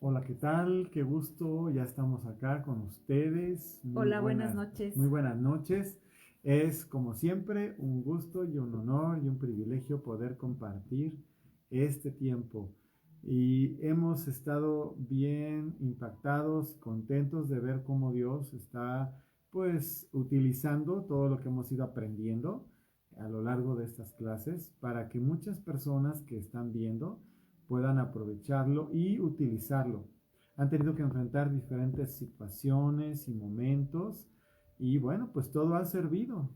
Hola, ¿qué tal? Qué gusto, ya estamos acá con ustedes. Hola, buenas noches. Muy buenas noches. Es como siempre un gusto y un honor y un privilegio poder compartir este tiempo. Y hemos estado bien impactados, contentos de ver cómo Dios está pues utilizando todo lo que hemos ido aprendiendo a lo largo de estas clases para que muchas personas que están viendo puedan aprovecharlo y utilizarlo. Han tenido que enfrentar diferentes situaciones y momentos y bueno, pues todo ha servido.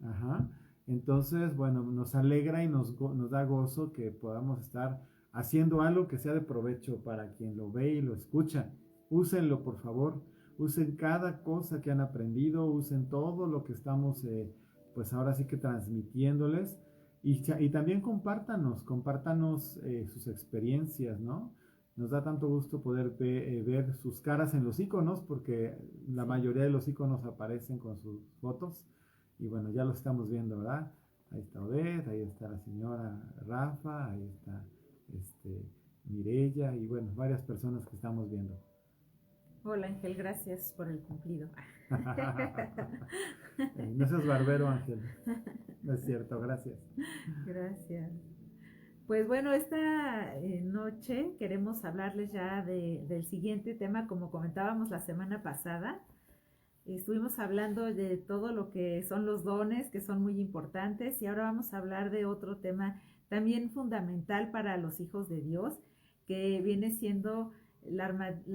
Ajá. Entonces, bueno, nos alegra y nos da gozo que podamos estar haciendo algo que sea de provecho para quien lo ve y lo escucha. Úsenlo, por favor. Usen cada cosa que han aprendido, usen todo lo que estamos, pues ahora sí que transmitiéndoles y también compártanos sus experiencias, ¿no? Nos da tanto gusto poder ver sus caras en los iconos porque la Sí. mayoría de los iconos aparecen con sus fotos y bueno, ya lo estamos viendo, ¿verdad? Ahí está Odette, ahí está la señora Rafa, ahí está este, Mirella y bueno, varias personas que estamos viendo. Hola Ángel, gracias por el cumplido. No seas barbero, Ángel. No es cierto, gracias. Gracias. Pues bueno, esta noche queremos hablarles ya del siguiente tema, como comentábamos la semana pasada. Estuvimos hablando de todo lo que son los dones, que son muy importantes, y ahora vamos a hablar de otro tema también fundamental para los hijos de Dios, que viene siendo la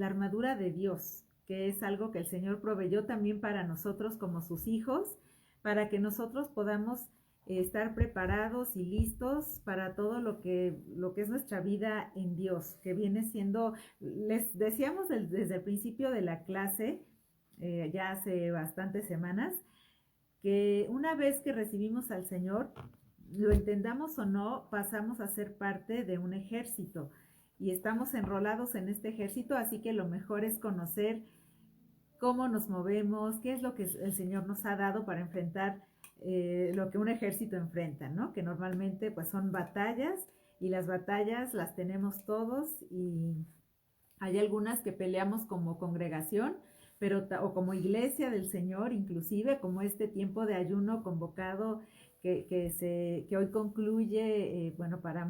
armadura de Dios, que es algo que el Señor proveyó también para nosotros como sus hijos, para que nosotros podamos estar preparados y listos para todo lo que es nuestra vida en Dios, que viene siendo, les decíamos desde el principio de la clase, ya hace bastantes semanas, que una vez que recibimos al Señor, lo entendamos o no, pasamos a ser parte de un ejército y estamos enrolados en este ejército, así que lo mejor es conocer cómo nos movemos, qué es lo que el Señor nos ha dado para enfrentar lo que un ejército enfrenta, ¿no? Que normalmente pues son batallas y las batallas las tenemos todos y hay algunas que peleamos como congregación, pero o como iglesia del Señor, inclusive como este tiempo de ayuno convocado que hoy concluye, bueno, Para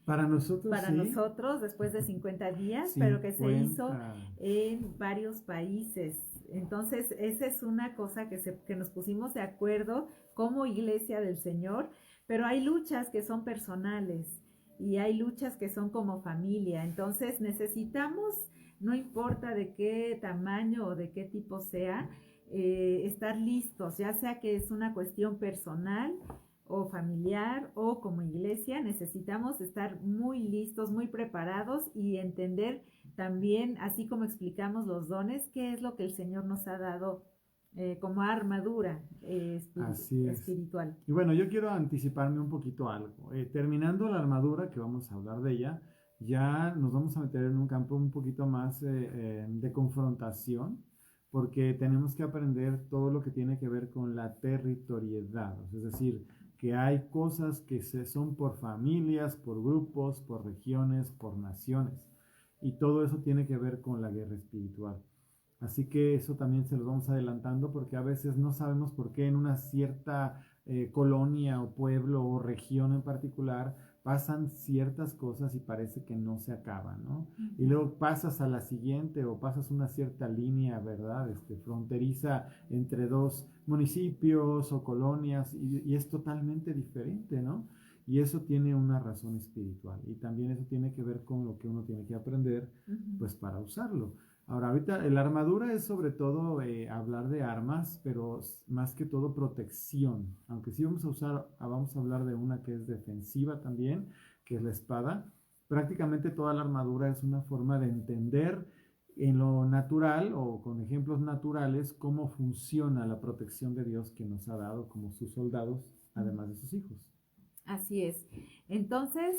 para sí, nosotros después de 50 días, pero que se hizo 50. en varios países. Entonces, esa es una cosa que nos pusimos de acuerdo como iglesia del Señor, pero hay luchas que son personales y hay luchas que son como familia. Entonces, necesitamos, no importa de qué tamaño o de qué tipo sea, estar listos, ya sea que es una cuestión personal o familiar o como iglesia, necesitamos estar muy listos, muy preparados y entender también, así como explicamos los dones, qué es lo que el Señor nos ha dado como armadura Así es. espiritual. Y bueno, yo quiero anticiparme un poquito a algo. Terminando la armadura, que vamos a hablar de ella, ya nos vamos a meter en un campo un poquito más de confrontación, porque tenemos que aprender todo lo que tiene que ver con la territorialidad. Es decir, que hay cosas que son por familias, por grupos, por regiones, por naciones. Y todo eso tiene que ver con la guerra espiritual. Así que eso también se los vamos adelantando porque a veces no sabemos por qué en una cierta colonia o pueblo o región en particular pasan ciertas cosas y parece que no se acaban, ¿no? Uh Y -huh. luego pasas a la siguiente o pasas una cierta línea, ¿verdad? Fronteriza entre dos municipios o colonias y es totalmente diferente, ¿no? Y eso tiene una razón espiritual y también eso tiene que ver con lo que uno tiene que aprender, Uh -huh. pues para usarlo. Ahora, ahorita la armadura es sobre todo hablar de armas, pero más que todo protección. Aunque sí vamos a hablar de una que es defensiva también, que es la espada. Prácticamente toda la armadura es una forma de entender en lo natural o con ejemplos naturales cómo funciona la protección de Dios que nos ha dado como sus soldados, Uh -huh. además de sus hijos. Así es. Entonces,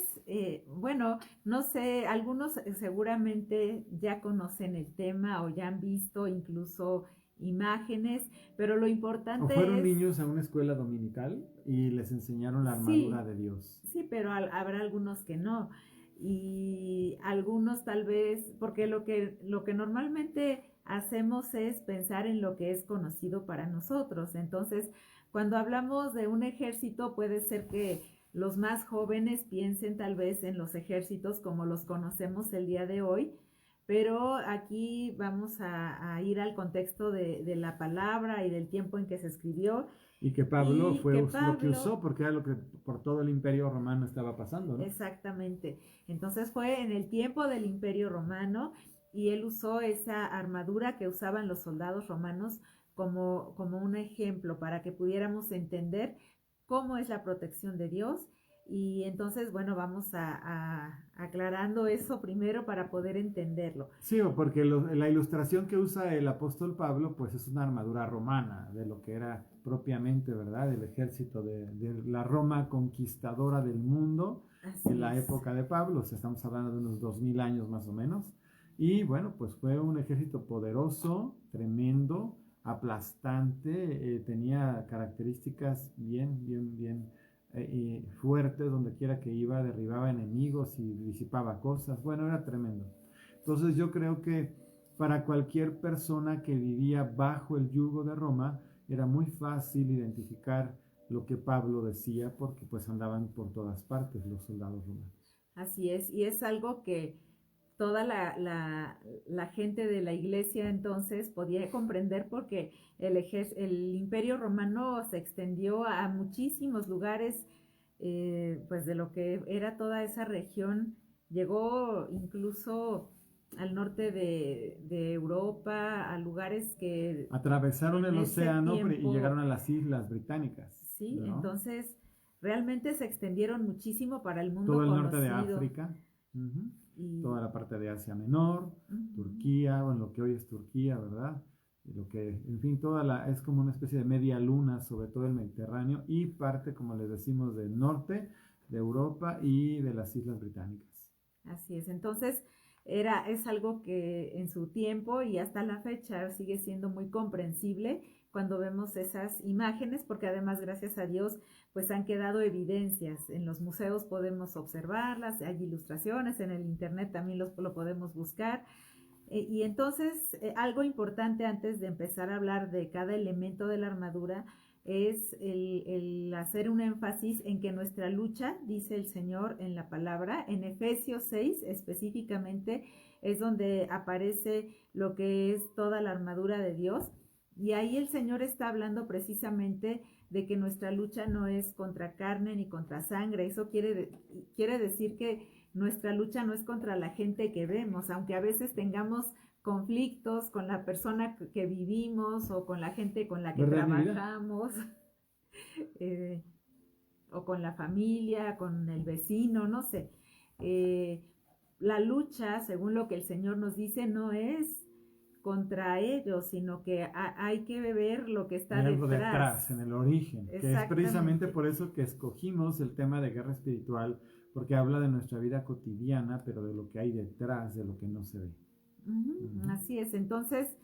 bueno, no sé, algunos seguramente ya conocen el tema o ya han visto incluso imágenes, pero lo O importante fueron es, niños a una escuela dominical y les enseñaron la armadura sí, de Dios. sí, pero habrá algunos que no. y algunos tal vez, porque lo que normalmente hacemos es pensar en lo que es conocido para nosotros. Entonces, cuando hablamos de un ejército, puede ser que los más jóvenes piensen tal vez en los ejércitos como los conocemos el día de hoy, pero aquí vamos a ir al contexto de la palabra y del tiempo en que se escribió. Y que Pablo Y fue que lo que Pablo, usó porque era lo que por todo el imperio romano estaba pasando, ¿no? exactamente. Entonces fue en el tiempo del Imperio Romano y él usó esa armadura que usaban los soldados romanos como un ejemplo para que pudiéramos entender cómo es la protección de Dios. Y entonces, bueno, vamos a aclarando eso primero para poder entenderlo. Sí, porque la ilustración que usa el apóstol Pablo, pues es una armadura romana, de lo que era propiamente, ¿verdad? El ejército de la Roma conquistadora del mundo en la época de Pablo, o sea, estamos hablando de unos 2000 años más o menos. Y bueno, pues fue un ejército poderoso, tremendo, aplastante, tenía características bien fuertes, donde quiera que iba, derribaba enemigos y disipaba cosas. Bueno, era tremendo. Entonces yo creo que para cualquier persona que vivía bajo el yugo de Roma, era muy fácil identificar lo que Pablo decía, porque pues andaban por todas partes los soldados romanos. Así es, y es algo que toda la gente de la iglesia entonces podía comprender porque el imperio romano se extendió a muchísimos lugares, pues de lo que era toda esa región, llegó incluso al norte de Europa, a lugares que atravesaron el océano y tiempo, llegaron a las islas británicas. Sí, ¿no? entonces realmente se extendieron muchísimo para el mundo todo el conocido. norte de África, toda la parte de Asia Menor, Uh-huh. Turquía, bueno, lo que hoy es Turquía, ¿verdad? Lo que, en fin, es como una especie de media luna sobre todo el Mediterráneo y parte, como les decimos, del norte de Europa y de las Islas Británicas. Así es, entonces es algo que en su tiempo y hasta la fecha sigue siendo muy comprensible cuando vemos esas imágenes, porque además, gracias a Dios, pues han quedado evidencias. En los museos podemos observarlas, hay ilustraciones, en el internet también lo podemos buscar. Y entonces, algo importante antes de empezar a hablar de cada elemento de la armadura es el hacer un énfasis en que nuestra lucha, dice el Señor en la palabra, en Efesios 6 específicamente, es donde aparece lo que es toda la armadura de Dios. Y ahí el Señor está hablando precisamente de que nuestra lucha no es contra carne ni contra sangre. Eso quiere decir que nuestra lucha no es contra la gente que vemos, aunque a veces tengamos conflictos con la persona que vivimos o con la gente con la que trabajamos, o con la familia, con el vecino, no sé. La lucha, según lo que el Señor nos dice, no es contra ellos, sino que hay que ver lo que está detrás, en el origen, que es precisamente por eso que escogimos el tema de guerra espiritual, porque habla de nuestra vida cotidiana, pero de lo que hay detrás, de lo que no se ve. Así es, entonces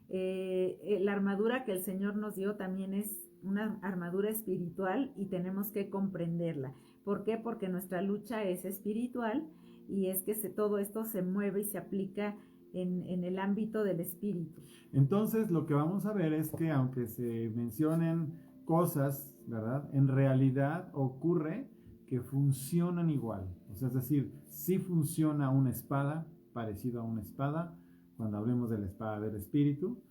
la armadura que el Señor nos dio también es una armadura espiritual y tenemos que comprenderla. ¿Por qué? Porque nuestra lucha es espiritual y es que todo esto se mueve y se aplica en el ámbito del espíritu. Entonces lo que vamos a ver es que aunque se mencionen cosas, ¿verdad? En realidad ocurre que funcionan igual. O sea, es decir, sí funciona una espada, parecido a una espada, cuando hablemos de la espada del espíritu,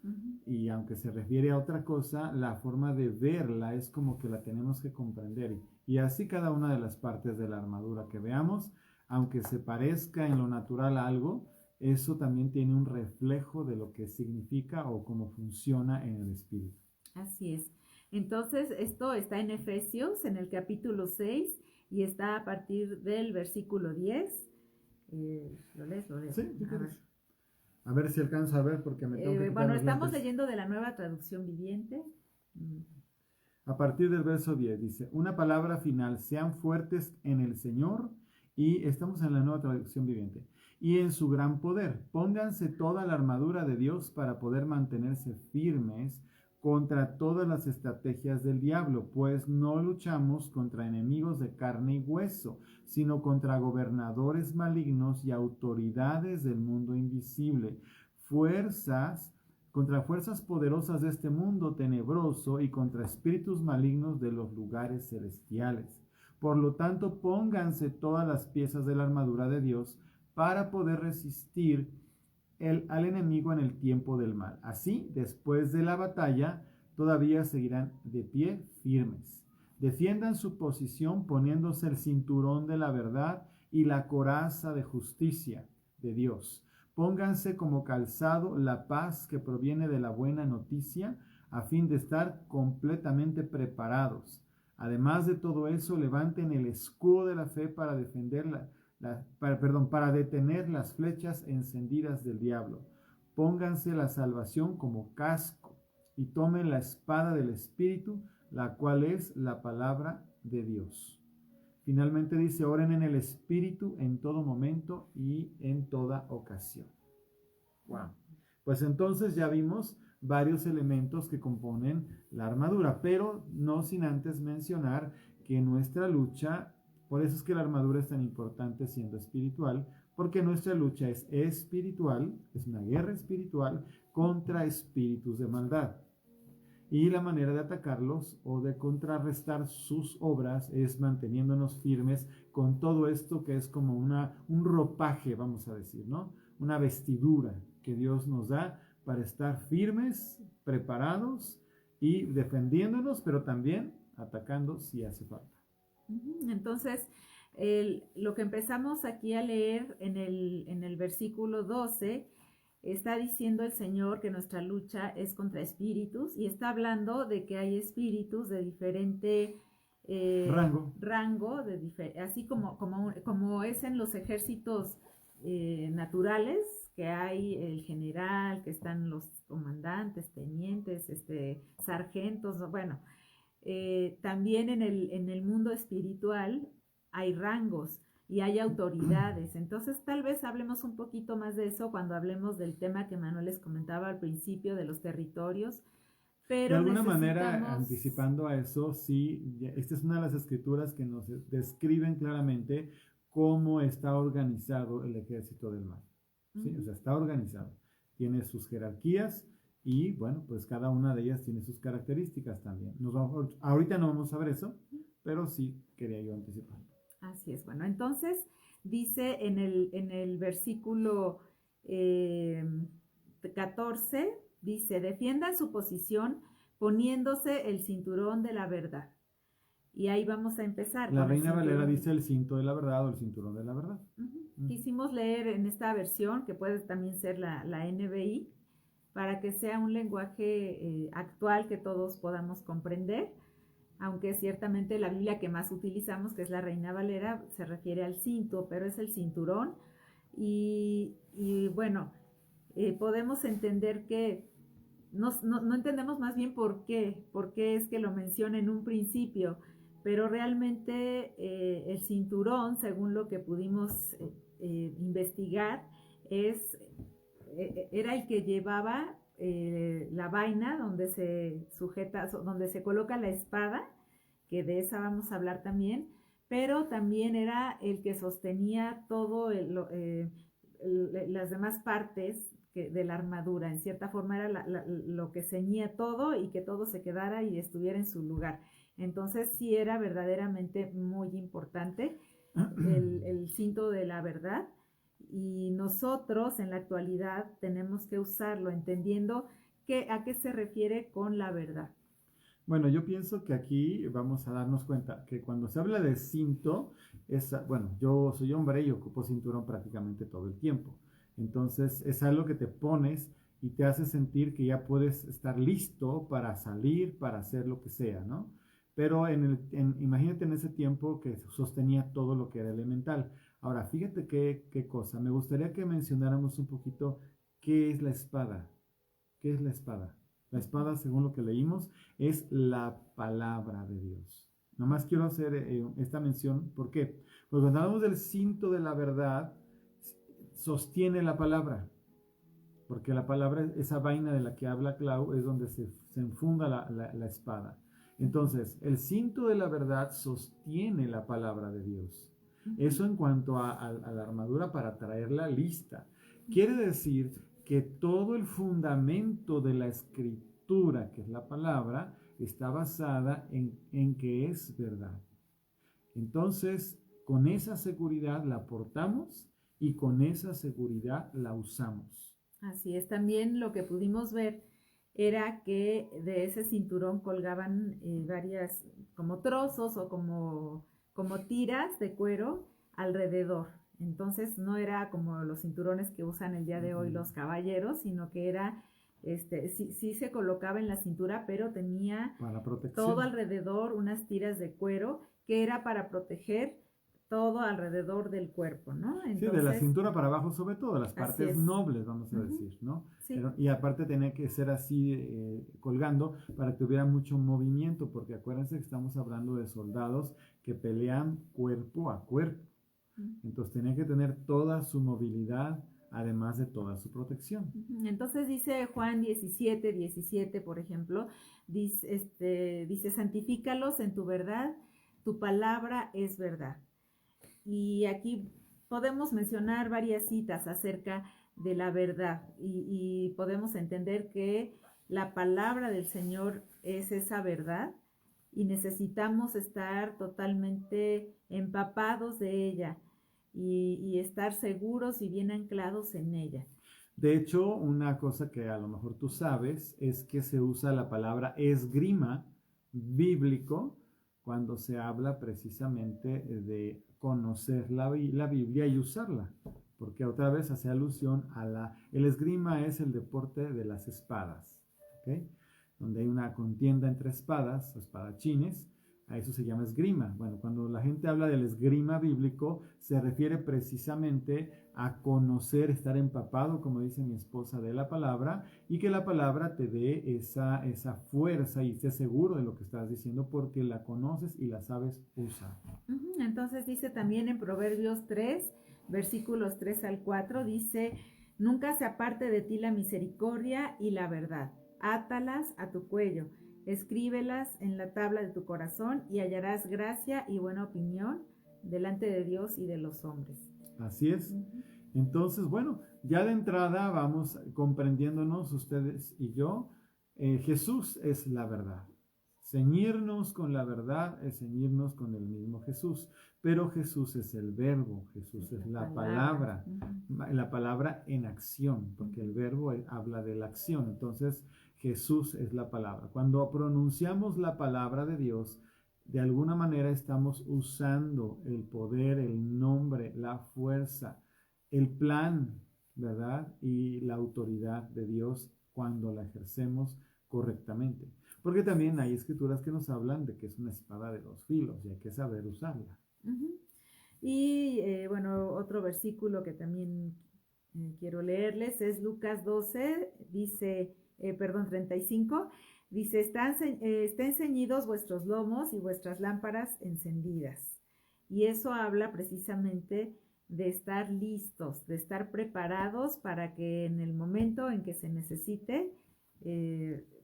y aunque se refiere a otra cosa, la forma de verla es como que la tenemos que comprender. Y así cada una de las partes de la armadura que veamos, aunque se parezca en lo natural a algo, eso también tiene un reflejo de lo que significa o cómo funciona en el espíritu. Así es. Entonces, esto está en Efesios, en el capítulo 6, y está a partir del versículo 10. ¿Lo lees? Sí, a ver si alcanza a ver, porque me tengo que bueno, estamos leyendo de la Nueva Traducción Viviente. A partir del verso 10 dice, una palabra final, sean fuertes en el Señor, y estamos en la Nueva Traducción Viviente, y en su gran poder. Pónganse toda la armadura de Dios para poder mantenerse firmes contra todas las estrategias del diablo, pues no luchamos contra enemigos de carne y hueso, sino contra gobernadores malignos y autoridades del mundo invisible, contra fuerzas poderosas de este mundo tenebroso y contra espíritus malignos de los lugares celestiales. Por lo tanto, pónganse todas las piezas de la armadura de Dios para poder resistir al enemigo en el tiempo del mal. Así, después de la batalla, todavía seguirán de pie firmes. Defiendan su posición poniéndose el cinturón de la verdad y la coraza de justicia de Dios. Pónganse como calzado la paz que proviene de la buena noticia, a fin de estar completamente preparados. Además de todo eso, levanten el escudo de la fe para para detener las flechas encendidas del diablo. Pónganse la salvación como casco y tomen la espada del Espíritu, la cual es la palabra de Dios. Finalmente dice, oren en el Espíritu en todo momento y en toda ocasión. Wow. Pues entonces ya vimos varios elementos que componen la armadura, pero no sin antes mencionar que nuestra lucha, por eso es que la armadura es tan importante siendo espiritual, porque nuestra lucha es espiritual, es una guerra espiritual contra espíritus de maldad. Y la manera de atacarlos o de contrarrestar sus obras es manteniéndonos firmes con todo esto que es como un ropaje, vamos a decir, ¿no? Una vestidura que Dios nos da para estar firmes, preparados y defendiéndonos, pero también atacando si hace falta. Entonces, lo que empezamos aquí a leer en el versículo 12, está diciendo el Señor que nuestra lucha es contra espíritus y está hablando de que hay espíritus de diferente rango así como es en los ejércitos naturales, que hay el general, que están los comandantes, tenientes, sargentos, bueno, también en el mundo espiritual hay rangos y hay autoridades. Entonces tal vez hablemos un poquito más de eso cuando hablemos del tema que Manuel les comentaba al principio de los territorios. Pero de alguna manera, anticipando a eso, sí, esta es una de las escrituras que nos describen claramente cómo está organizado el ejército del mal. ¿Sí? O sea, está organizado. Tiene sus jerarquías y, bueno, pues cada una de ellas tiene sus características también. Ahorita no vamos a ver eso, pero sí quería yo anticipar. Así es. Bueno, entonces dice en el versículo 14, dice, defiendan su posición poniéndose el cinturón de la verdad. Y ahí vamos a empezar. La Reina Valera dice el cinto de la verdad o el cinturón de la verdad. Quisimos leer en esta versión, que puede también ser la NBI, para que sea un lenguaje actual que todos podamos comprender, aunque ciertamente la Biblia que más utilizamos, que es la Reina Valera, se refiere al cinto, pero es el cinturón. Y bueno, podemos entender que no entendemos más bien por qué es que lo menciona en un principio, pero realmente el cinturón, según lo que pudimos investigar, era el que llevaba la vaina donde se sujeta, donde se coloca la espada, que de esa vamos a hablar también, pero también era el que sostenía todo las demás partes de la armadura. En cierta forma era lo que ceñía todo y que todo se quedara y estuviera en su lugar. Entonces sí era verdaderamente muy importante el cinto de la verdad, y nosotros en la actualidad tenemos que usarlo entendiendo a qué se refiere con la verdad. Bueno, yo pienso que aquí vamos a darnos cuenta que cuando se habla de cinto, bueno, yo soy hombre y ocupo cinturón prácticamente todo el tiempo. Entonces es algo que te pones y te hace sentir que ya puedes estar listo para salir, para hacer lo que sea, ¿no? Pero imagínate en ese tiempo que sostenía todo lo que era elemental. Ahora, fíjate qué cosa. Me gustaría que mencionáramos un poquito qué es la espada. ¿Qué es la espada? La espada, según lo que leímos, es la palabra de Dios. Nomás quiero hacer esta mención. ¿Por qué? Porque cuando hablamos del cinto de la verdad, sostiene la palabra. porque la palabra, esa vaina de la que habla Clau, es donde se enfunda la espada. Entonces, el cinto de la verdad sostiene la palabra de Dios. Eso en cuanto a la armadura para traerla lista. Quiere decir que todo el fundamento de la escritura, que es la palabra, está basada en que es verdad. Entonces, con esa seguridad la portamos y con esa seguridad la usamos. Así es, también lo que pudimos ver era que de ese cinturón colgaban varias como trozos o como tiras de cuero alrededor. Entonces no era como los cinturones que usan el día de hoy los caballeros, sino que era, sí se colocaba en la cintura, pero tenía todo alrededor unas tiras de cuero que era para proteger todo alrededor del cuerpo, ¿no? Entonces, sí, de la cintura para abajo, sobre todo, las partes nobles, vamos a decir, ¿no? Sí. Pero, y aparte tenía que ser así colgando para que hubiera mucho movimiento, porque acuérdense que estamos hablando de soldados que pelean cuerpo a cuerpo. Entonces tenía que tener toda su movilidad, además de toda su protección. Entonces dice Juan 17, por ejemplo, dice, santifícalos en tu verdad, tu palabra es verdad. Y aquí podemos mencionar varias citas acerca de la verdad y podemos entender que la palabra del Señor es esa verdad y necesitamos estar totalmente empapados de ella y estar seguros y bien anclados en ella. De hecho, una cosa que a lo mejor tú sabes es que se usa la palabra esgrima bíblico cuando se habla precisamente de conocer la Biblia y usarla, porque otra vez hace alusión a el esgrima es el deporte de las espadas, ¿okay? Donde hay una contienda entre espadas, espadachines, a eso se llama esgrima. Bueno, cuando la gente habla del esgrima bíblico, se refiere precisamente a conocer, estar empapado, como dice mi esposa, de la palabra, y que la palabra te dé esa fuerza y estés seguro de lo que estás diciendo porque la conoces y la sabes usar. Entonces dice también en Proverbios 3, versículos 3 al 4, dice, nunca se aparte de ti la misericordia y la verdad, átalas a tu cuello, escríbelas en la tabla de tu corazón y hallarás gracia y buena opinión delante de Dios y de los hombres. Así es. Entonces, bueno, ya de entrada vamos comprendiéndonos ustedes y yo, Jesús es la verdad. Ceñirnos con la verdad es ceñirnos con el mismo Jesús, pero Jesús es el verbo, Jesús es la palabra, la palabra en acción, porque el verbo habla de la acción, entonces Jesús es la palabra. Cuando pronunciamos la palabra de Dios, de alguna manera estamos usando el poder, el nombre, la fuerza, el plan, ¿verdad? Y la autoridad de Dios cuando la ejercemos correctamente. Porque también hay escrituras que nos hablan de que es una espada de dos filos y hay que saber usarla. Y bueno, otro versículo que también quiero leerles es Lucas 12, dice, 35, dice, estén ceñidos vuestros lomos y vuestras lámparas encendidas. Y eso habla precisamente de estar listos, de estar preparados para que en el momento en que se necesite,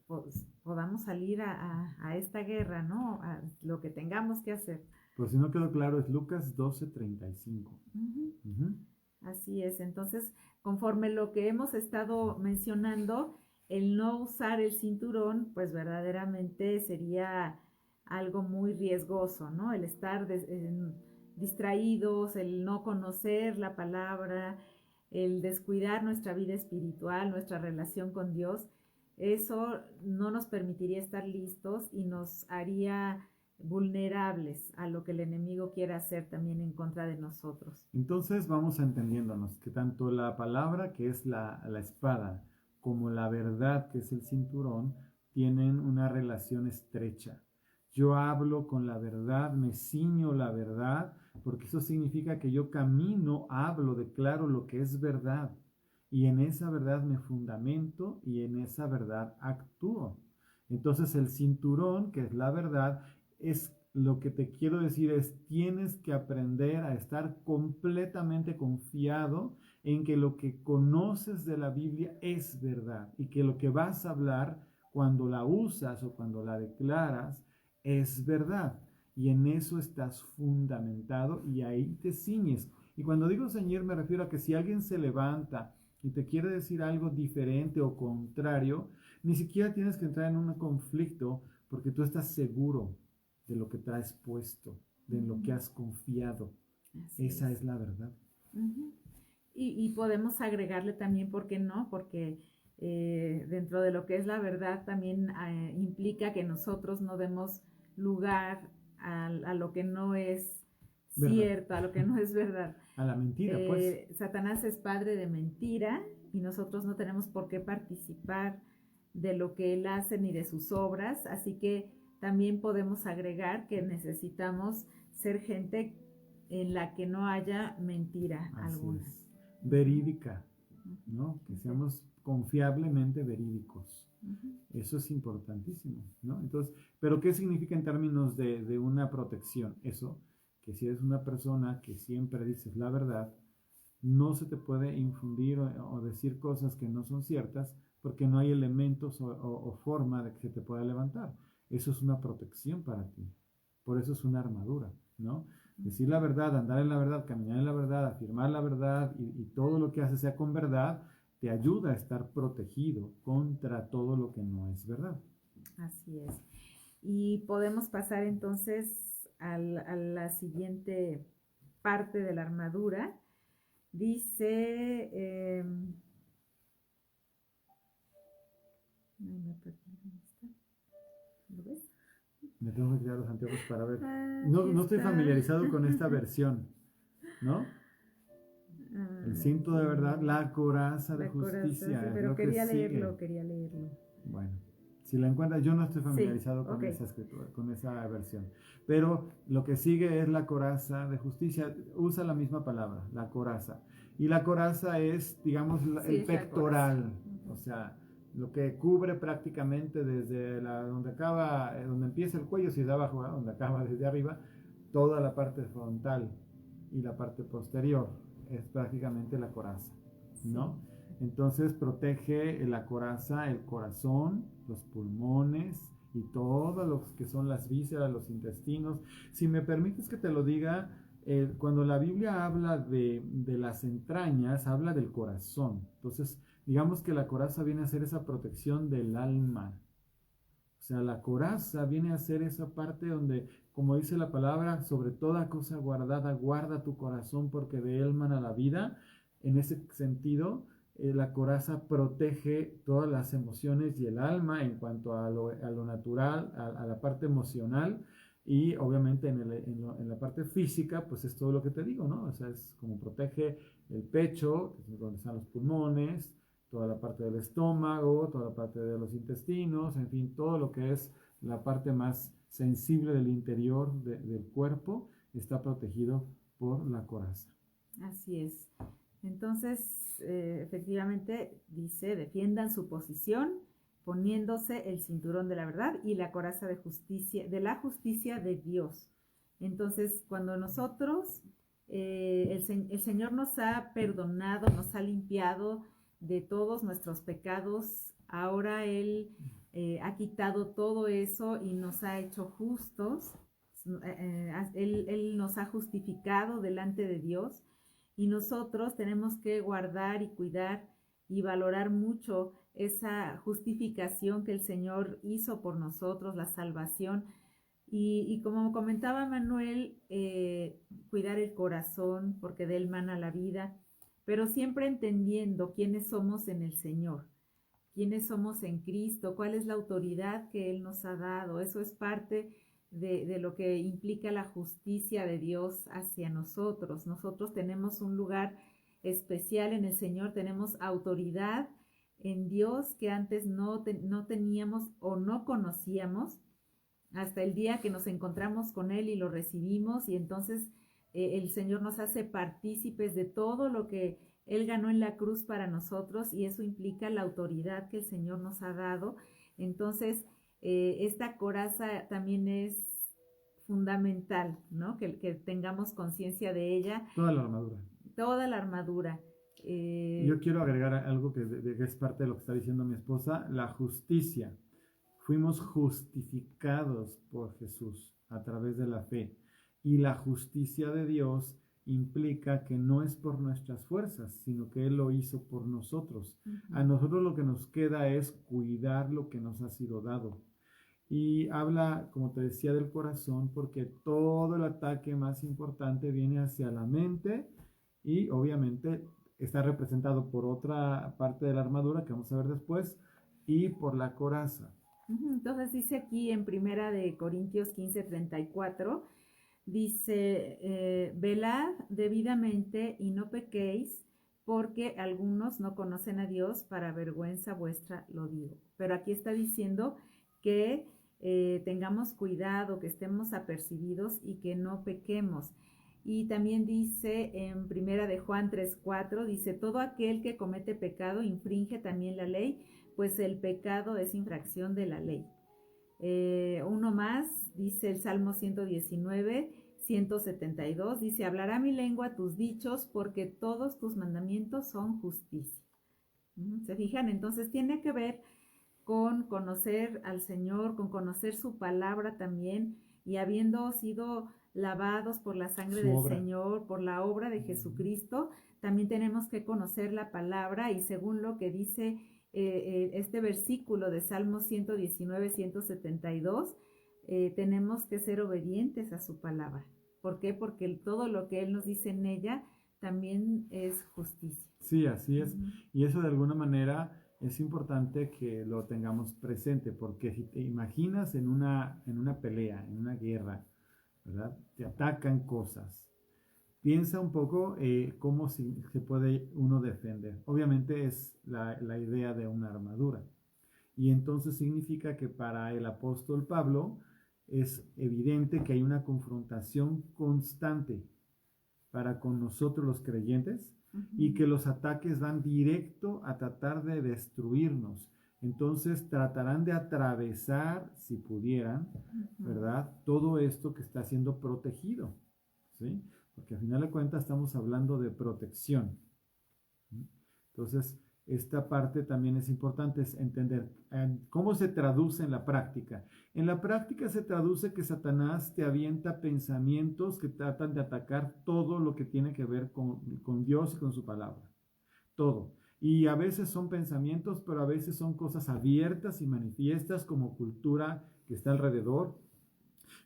pues, podamos salir a esta guerra, ¿no? A lo que tengamos que hacer. Por si no quedó claro, es Lucas 12:35. Así es, entonces, conforme lo que hemos estado mencionando, el no usar el cinturón, pues verdaderamente sería algo muy riesgoso, ¿no? El estar distraídos, el no conocer la palabra, el descuidar nuestra vida espiritual, nuestra relación con Dios, eso no nos permitiría estar listos y nos haría vulnerables a lo que el enemigo quiera hacer también en contra de nosotros. Entonces vamos entendiéndonos que tanto la palabra, que es la espada, como la verdad, que es el cinturón, tienen una relación estrecha. Yo hablo con la verdad, me ciño la verdad, porque eso significa que yo camino, hablo, declaro lo que es verdad. Y en esa verdad me fundamento y en esa verdad actúo. Entonces el cinturón, que es la verdad, es lo que te quiero decir es, tienes que aprender a estar completamente confiado en que lo que conoces de la Biblia es verdad y que lo que vas a hablar cuando la usas o cuando la declaras es verdad. Y en eso estás fundamentado y ahí te ciñes. Y cuando digo ceñir me refiero a que si alguien se levanta y te quiere decir algo diferente o contrario, ni siquiera tienes que entrar en un conflicto porque tú estás seguro de lo que traes puesto, de lo que has confiado. Esa es la verdad. Y podemos agregarle también, ¿por qué no? Porque dentro de lo que es la verdad también implica que nosotros no demos lugar a lo que no es cierto, a lo que no es verdad. A la mentira, pues. Satanás es padre de mentira y nosotros no tenemos por qué participar de lo que él hace ni de sus obras, así que también podemos agregar que necesitamos ser gente en la que no haya mentira alguna. Es. Verídica, ¿no? Que seamos confiablemente verídicos. Eso es importantísimo, ¿no? Entonces, ¿pero qué significa en términos de una protección? Eso, que si eres una persona que siempre dices la verdad, no se te puede infundir o decir cosas que no son ciertas porque no hay elementos o forma de que se te pueda levantar. Eso es una protección para ti. Por eso es una armadura, ¿no? Decir la verdad, andar en la verdad, caminar en la verdad, afirmar la verdad y todo lo que haces sea con verdad, te ayuda a estar protegido contra todo lo que no es verdad. Así es. Y podemos pasar entonces a la siguiente parte de la armadura. Dice, ¿lo ves? Me tengo que quitar los anteojos para ver. No estoy familiarizado con esta versión, ¿no? El cinto de verdad, la coraza de justicia. Sí, pero quería leerlo. Bueno, si la encuentras, yo no estoy familiarizado con esa escritura, con esa versión. Pero lo que sigue es la coraza de justicia. Usa la misma palabra, la coraza. Y la coraza es, digamos, el pectoral. O sea, lo que cubre prácticamente desde donde empieza el cuello, si es de abajo, donde acaba desde arriba, toda la parte frontal y la parte posterior. Es prácticamente la coraza, ¿no? Entonces protege la coraza, el corazón, los pulmones y todo lo que son las vísceras, los intestinos. Si me permites que te lo diga, cuando la Biblia habla de las entrañas, habla del corazón. Entonces, digamos que la coraza viene a ser esa protección del alma. O sea, la coraza viene a ser esa parte donde, como dice la palabra, sobre toda cosa guardada, guarda tu corazón porque de él mana la vida. En ese sentido, la coraza protege todas las emociones y el alma en cuanto a lo natural, a la parte emocional. Y obviamente en la parte física, pues es todo lo que te digo, ¿no? O sea, es como protege el pecho, que es donde están los pulmones, toda la parte del estómago, toda la parte de los intestinos, en fin, todo lo que es la parte más sensible del interior del cuerpo está protegido por la coraza. Así es. Entonces, efectivamente, dice, defiendan su posición poniéndose el cinturón de la verdad y la coraza de justicia, de la justicia de Dios. Entonces, cuando nosotros, el Señor nos ha perdonado, nos ha limpiado de todos nuestros pecados, ahora Él ha quitado todo eso y nos ha hecho justos, Él nos ha justificado delante de Dios y nosotros tenemos que guardar y cuidar y valorar mucho esa justificación que el Señor hizo por nosotros, la salvación. Y como comentaba Manuel, cuidar el corazón porque de él mana la vida, pero siempre entendiendo quiénes somos en el Señor, quiénes somos en Cristo, cuál es la autoridad que Él nos ha dado. Eso es parte de lo que implica la justicia de Dios hacia nosotros. Nosotros tenemos un lugar especial en el Señor, tenemos autoridad en Dios que antes no teníamos o no conocíamos hasta el día que nos encontramos con Él y lo recibimos, y entonces el Señor nos hace partícipes de todo lo que Él ganó en la cruz para nosotros, y eso implica la autoridad que el Señor nos ha dado. Entonces, esta coraza también es fundamental, ¿no? Que tengamos conciencia de ella. Toda la armadura. Toda la armadura. Yo quiero agregar algo que es parte de lo que está diciendo mi esposa, la justicia. Fuimos justificados por Jesús a través de la fe. Y la justicia de Dios implica que no es por nuestras fuerzas, sino que Él lo hizo por nosotros. Uh-huh. A nosotros lo que nos queda es cuidar lo que nos ha sido dado. Y habla, como te decía, del corazón, porque todo el ataque más importante viene hacia la mente y obviamente está representado por otra parte de la armadura que vamos a ver después y por la coraza. Entonces dice aquí en Primera de Corintios 15:34, dice, velad debidamente y no pequéis, porque algunos no conocen a Dios, para vergüenza vuestra lo digo. Pero aquí está diciendo que tengamos cuidado, que estemos apercibidos y que no pequemos. Y también dice en Primera de Juan 3:4, dice, todo aquel que comete pecado infringe también la ley, pues el pecado es infracción de la ley. Uno más, dice el Salmo 119:172, dice, hablará mi lengua tus dichos, porque todos tus mandamientos son justicia. ¿Se fijan? Entonces tiene que ver con conocer al Señor, con conocer su palabra también, y habiendo sido lavados por la sangre del Señor, por la obra de Jesucristo, también tenemos que conocer la palabra, y según lo que dice este versículo de Salmo 119:172, tenemos que ser obedientes a su palabra. ¿Por qué? Porque todo lo que Él nos dice en ella también es justicia. Sí, así es. Y eso de alguna manera es importante que lo tengamos presente, porque si te imaginas en una pelea, en una guerra, ¿verdad? Te atacan cosas. Piensa un poco cómo se puede uno defender. Obviamente es la idea de una armadura. Y entonces significa que para el apóstol Pablo es evidente que hay una confrontación constante para con nosotros los creyentes, y que los ataques van directo a tratar de destruirnos. Entonces tratarán de atravesar, si pudieran, ¿verdad? Todo esto que está siendo protegido, ¿sí? Porque al final de cuentas estamos hablando de protección. Entonces, esta parte también es importante, es entender cómo se traduce en la práctica. En la práctica se traduce que Satanás te avienta pensamientos que tratan de atacar todo lo que tiene que ver con Dios y con su palabra. Todo. Y a veces son pensamientos, pero a veces son cosas abiertas y manifiestas, como cultura que está alrededor,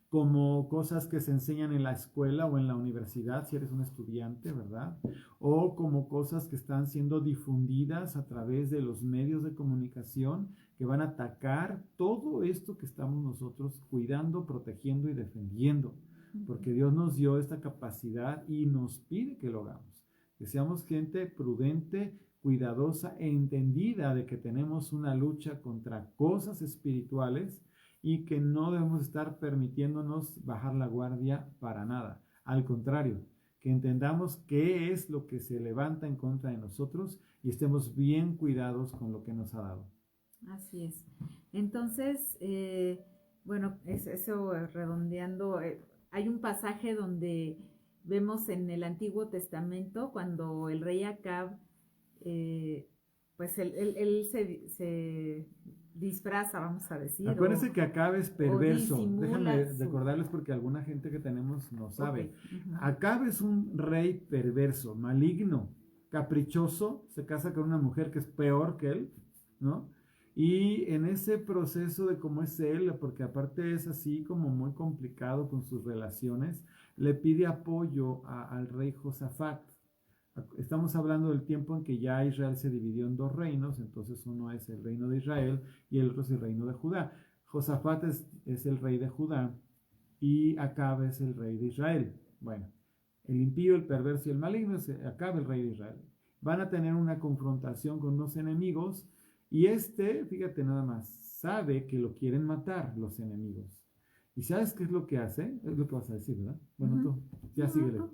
como cosas que se enseñan en la escuela o en la universidad, si eres un estudiante, ¿verdad? O como cosas que están siendo difundidas a través de los medios de comunicación, que van a atacar todo esto que estamos nosotros cuidando, protegiendo y defendiendo, porque Dios nos dio esta capacidad y nos pide que lo hagamos, que seamos gente prudente, cuidadosa e entendida de que tenemos una lucha contra cosas espirituales, y que no debemos estar permitiéndonos bajar la guardia para nada. Al contrario, que entendamos qué es lo que se levanta en contra de nosotros y estemos bien cuidados con lo que nos ha dado. Así es. Entonces, bueno, eso redondeando, hay un pasaje donde vemos en el Antiguo Testamento cuando el rey Acab, pues él se disfraza, vamos a decir. Acuérdense que Acab es perverso. Déjenme recordarles porque alguna gente que tenemos no sabe. Okay. Acab es un rey perverso, maligno, caprichoso, se casa con una mujer que es peor que él, ¿no? Y en ese proceso de cómo es él, porque aparte es así como muy complicado con sus relaciones, le pide apoyo al rey Josafat. Estamos hablando del tiempo en que ya Israel se dividió en dos reinos, entonces uno es el reino de Israel y el otro es el reino de Judá. Josafat es el rey de Judá y Acab es el rey de Israel. Bueno, el impío, el perverso y el maligno es Acab, el rey de Israel. Van a tener una confrontación con unos enemigos y fíjate nada más, sabe que lo quieren matar los enemigos. ¿Y sabes qué es lo que hace? Es lo que vas a decir, ¿verdad? Bueno, tú, ya síguele.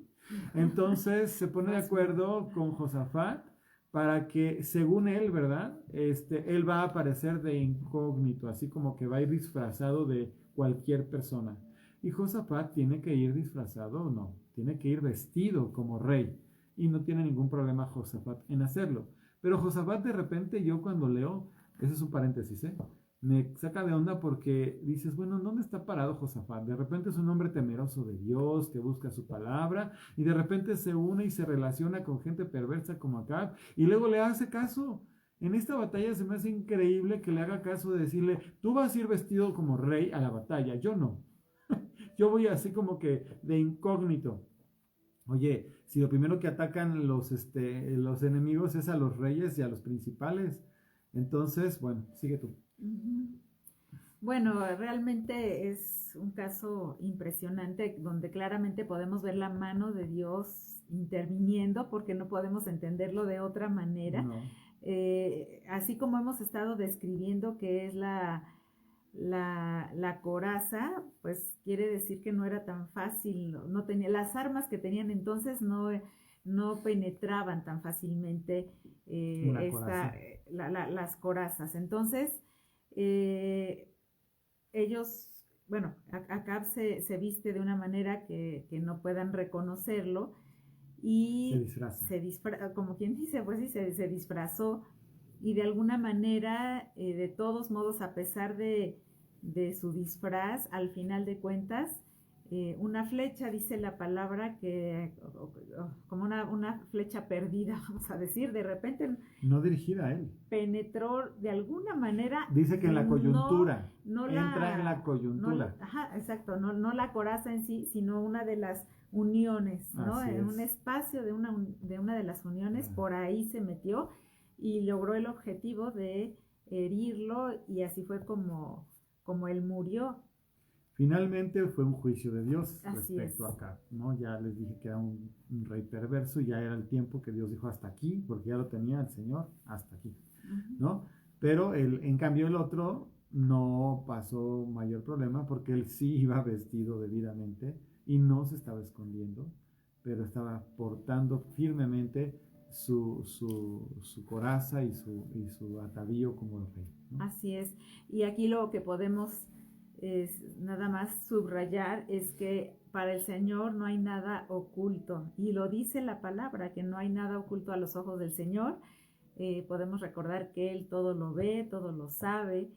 Entonces se pone de acuerdo con Josafat para que, según él, ¿verdad? Él va a aparecer de incógnito, así como que va a ir disfrazado de cualquier persona. Y Josafat tiene que ir disfrazado o no, tiene que ir vestido como rey. y no tiene ningún problema Josafat en hacerlo. Pero Josafat de repente, yo cuando leo, ese es un paréntesis, me saca de onda porque dices, bueno, ¿dónde está parado Josafat? De repente es un hombre temeroso de Dios, que busca su palabra, y de repente se une y se relaciona con gente perversa como Acab, y luego le hace caso. En esta batalla se me hace increíble que le haga caso de decirle, tú vas a ir vestido como rey a la batalla, yo no. Yo voy así como que de incógnito. Oye, si lo primero que atacan los enemigos es a los reyes y a los principales, entonces, bueno, sigue tú. Bueno, realmente es un caso impresionante donde claramente podemos ver la mano de Dios interviniendo porque no podemos entenderlo de otra manera. No. Así como hemos estado describiendo que es la coraza, pues quiere decir que no era tan fácil, no tenía las armas que tenían entonces no penetraban tan fácilmente las corazas. Entonces, ellos, bueno, Acab se viste de una manera que no puedan reconocerlo y se disfraza. Como quien dice, pues sí, se disfrazó y de alguna manera, de todos modos, a pesar de su disfraz, al final de cuentas, una flecha, dice la palabra, que como una flecha perdida, vamos a decir, de repente no dirigida a él, penetró de alguna manera, dice que en la coyuntura, entra en la No, coyuntura, ajá, exacto, no la coraza en sí, sino una de las uniones, ¿no? En un espacio de una de las uniones, por ahí se metió y logró el objetivo de herirlo, y así fue como él murió. Finalmente fue un juicio de Dios respecto a Acab, ¿no? Ya les dije que era un rey perverso, ya era el tiempo que Dios dijo hasta aquí, porque ya lo tenía el Señor hasta aquí, ¿no? Pero en cambio el otro no pasó mayor problema porque él sí iba vestido debidamente y no se estaba escondiendo, pero estaba portando firmemente su coraza y su atavío como rey, ¿no? Así es. Y aquí lo que podemos nada más subrayar es que para el Señor no hay nada oculto, y lo dice la palabra, que no hay nada oculto a los ojos del Señor. Podemos recordar que Él todo lo ve, todo lo sabe,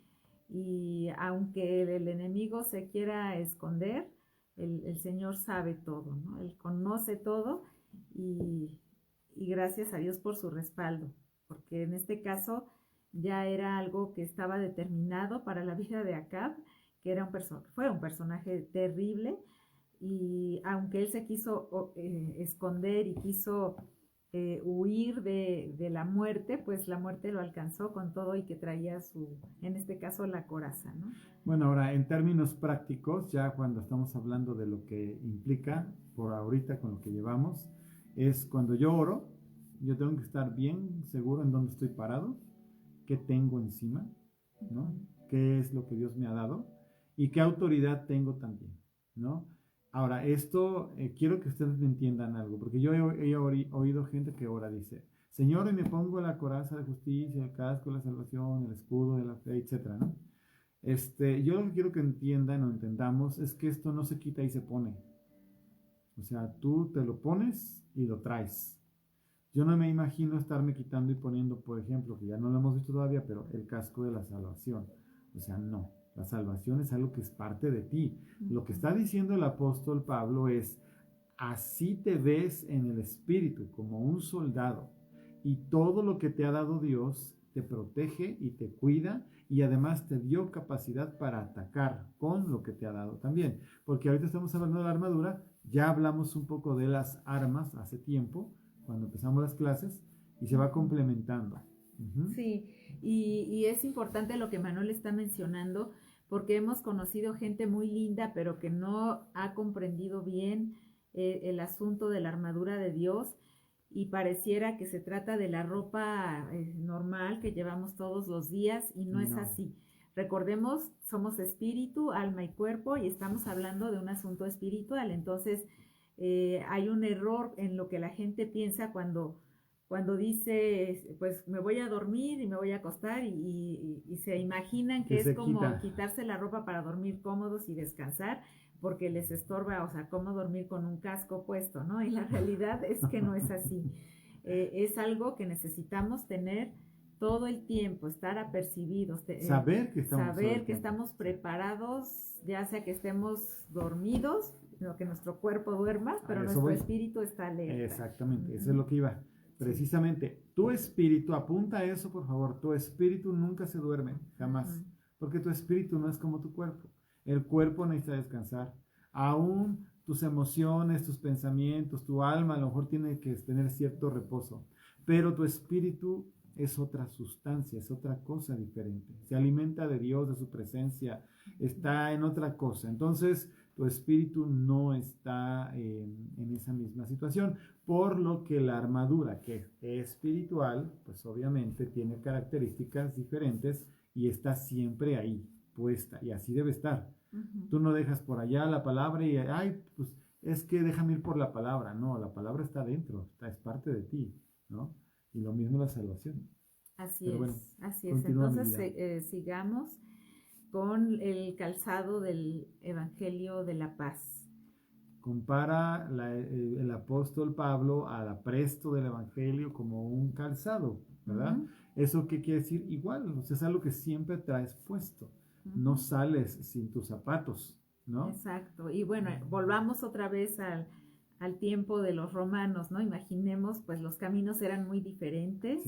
y aunque el enemigo se quiera esconder, el Señor sabe todo, ¿no? Él conoce todo, y gracias a Dios por su respaldo, porque en este caso ya era algo que estaba determinado para la vida de Acab, que fue un personaje terrible, y aunque él se quiso esconder y quiso huir de la muerte, pues la muerte lo alcanzó con todo y que traía en este caso, la coraza, ¿no? Bueno, ahora en términos prácticos, ya cuando estamos hablando de lo que implica por ahorita con lo que llevamos, es cuando yo oro, yo tengo que estar bien seguro en dónde estoy parado, qué tengo encima, ¿no? Qué es lo que Dios me ha dado y qué autoridad tengo también, ¿no? Ahora, esto quiero que ustedes me entiendan algo, porque yo he oído gente que ora, dice, Señor, y me pongo la coraza de justicia, el casco de la salvación, el escudo de la fe, etcétera, ¿no? Yo lo que quiero que entiendan o entendamos es que esto no se quita y se pone. O sea, tú te lo pones y lo traes. Yo no me imagino estarme quitando y poniendo, por ejemplo, que ya no lo hemos visto todavía, pero el casco de la salvación. O sea, no. La salvación es algo que es parte de ti. Lo que está diciendo el apóstol Pablo es, así te ves en el espíritu, como un soldado. Y todo lo que te ha dado Dios te protege y te cuida, y además te dio capacidad para atacar con lo que te ha dado también. Porque ahorita estamos hablando de la armadura, ya hablamos un poco de las armas hace tiempo, cuando empezamos las clases, y se va complementando. Sí, y es importante lo que Manuel está mencionando, porque hemos conocido gente muy linda, pero que no ha comprendido bien el asunto de la armadura de Dios, y pareciera que se trata de la ropa normal que llevamos todos los días, y no es así. Recordemos, somos espíritu, alma y cuerpo, y estamos hablando de un asunto espiritual. Entonces, hay un error en lo que la gente piensa cuando dice, pues me voy a dormir y me voy a acostar, y se imaginan que es como quitarse la ropa para dormir cómodos y descansar. porque les estorba, o sea, cómo dormir con un casco puesto, ¿no? Y la realidad es que no es así. Es algo que necesitamos tener todo el tiempo, estar apercibidos, saber que estamos preparados, ya sea que estemos dormidos, que nuestro cuerpo duerma, pero nuestro espíritu está alerta. Exactamente, eso es lo que iba. Precisamente, tu espíritu, apunta a eso por favor, tu espíritu nunca se duerme, jamás, porque tu espíritu no es como tu cuerpo. El cuerpo necesita descansar. Aún tus emociones, tus pensamientos, tu alma a lo mejor tiene que tener cierto reposo, pero tu espíritu es otra sustancia, es otra cosa diferente. Se alimenta de Dios, de su presencia, está en otra cosa. Entonces, tu espíritu no está en esa misma situación, por lo que la armadura, que es espiritual, pues obviamente tiene características diferentes y está siempre ahí puesta, y así debe estar. Tú no dejas por allá la palabra y, ay, pues es que déjame ir por la palabra. No, la palabra está dentro, es parte de ti, ¿no? Y lo mismo la salvación. Así es, bueno, así es. Entonces sigamos con el calzado del Evangelio de la Paz. Compara el apóstol Pablo al apresto del Evangelio como un calzado, ¿verdad? ¿Eso qué quiere decir? Igual, o sea, es algo que siempre traes puesto. No sales sin tus zapatos, ¿no? Exacto. Y bueno, volvamos otra vez al tiempo de los romanos, ¿no? Imaginemos, pues los caminos eran muy diferentes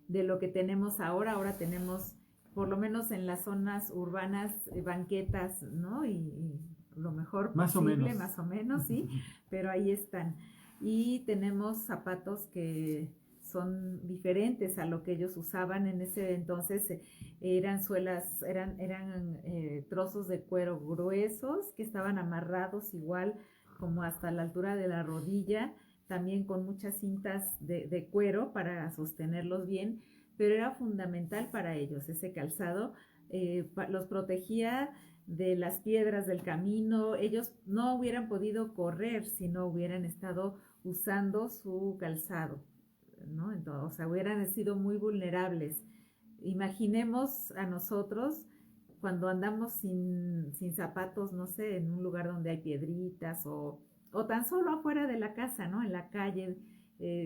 de lo que tenemos ahora. Ahora tenemos, por lo menos en las zonas urbanas, banquetas, ¿no? Y lo mejor posible, más o menos, sí, pero ahí están. Y tenemos zapatos que son diferentes a lo que ellos usaban en ese entonces. Eran suelas, eran trozos de cuero gruesos que estaban amarrados igual como hasta la altura de la rodilla, también con muchas cintas de cuero para sostenerlos bien, pero era fundamental para ellos ese calzado. Los protegía de las piedras del camino. Ellos no hubieran podido correr si no hubieran estado usando su calzado, ¿no? Entonces, o sea, hubieran sido muy vulnerables. Imaginemos a nosotros cuando andamos sin zapatos, no sé, en un lugar donde hay piedritas o tan solo afuera de la casa, ¿no? En la calle,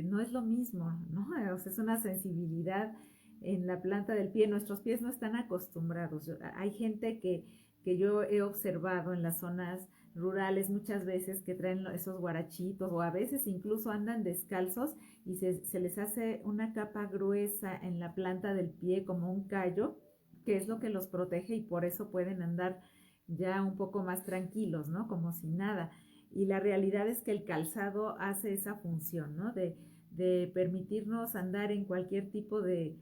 no es lo mismo, ¿no? O sea, es una sensibilidad en la planta del pie. Nuestros pies no están acostumbrados. Hay gente que yo he observado en las zonas rurales muchas veces que traen esos guarachitos o a veces incluso andan descalzos y se les hace una capa gruesa en la planta del pie como un callo, que es lo que los protege y por eso pueden andar ya un poco más tranquilos, ¿no? Como si nada. Y la realidad es que el calzado hace esa función, ¿no? De permitirnos andar en cualquier tipo de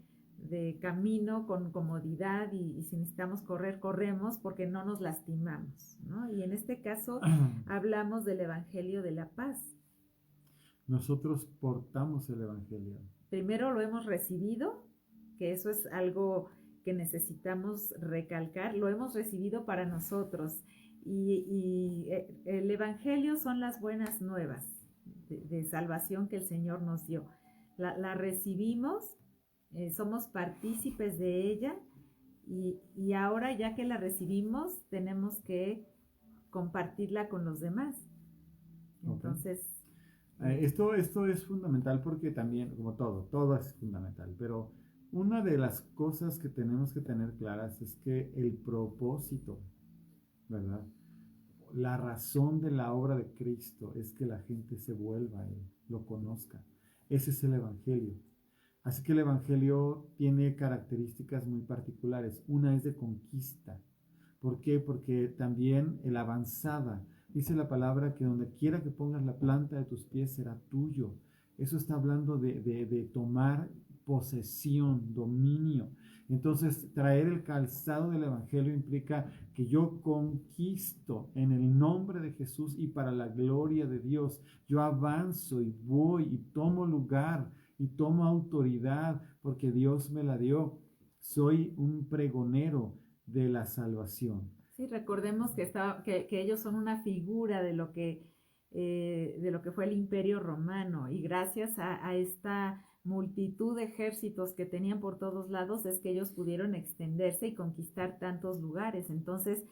camino con comodidad y si necesitamos correr, corremos porque no nos lastimamos, ¿no? Y en este caso hablamos del Evangelio de la Paz. Nosotros portamos el Evangelio. Primero lo hemos recibido, que eso es algo que necesitamos recalcar, lo hemos recibido para nosotros y el Evangelio son las buenas nuevas de salvación que el Señor nos dio. La recibimos, somos partícipes de ella y ahora ya que la recibimos tenemos que compartirla con los demás. Entonces... Esto es fundamental porque también, como todo es fundamental, pero una de las cosas que tenemos que tener claras es que el propósito, ¿verdad? La razón de la obra de Cristo es que la gente se vuelva a Él, lo conozca. Ese es el Evangelio. Así que el Evangelio tiene características muy particulares. Una es de conquista. ¿Por qué? Porque también el avanzada. Dice la palabra que donde quiera que pongas la planta de tus pies será tuyo. Eso está hablando de tomar posesión, dominio. Entonces, traer el calzado del Evangelio implica que yo conquisto en el nombre de Jesús y para la gloria de Dios. Yo avanzo y voy y tomo lugar y tomo autoridad porque Dios me la dio. Soy un pregonero de la salvación. Sí, recordemos que ellos son una figura de lo que fue el Imperio Romano y gracias a esta multitud de ejércitos que tenían por todos lados es que ellos pudieron extenderse y conquistar tantos lugares. Entonces,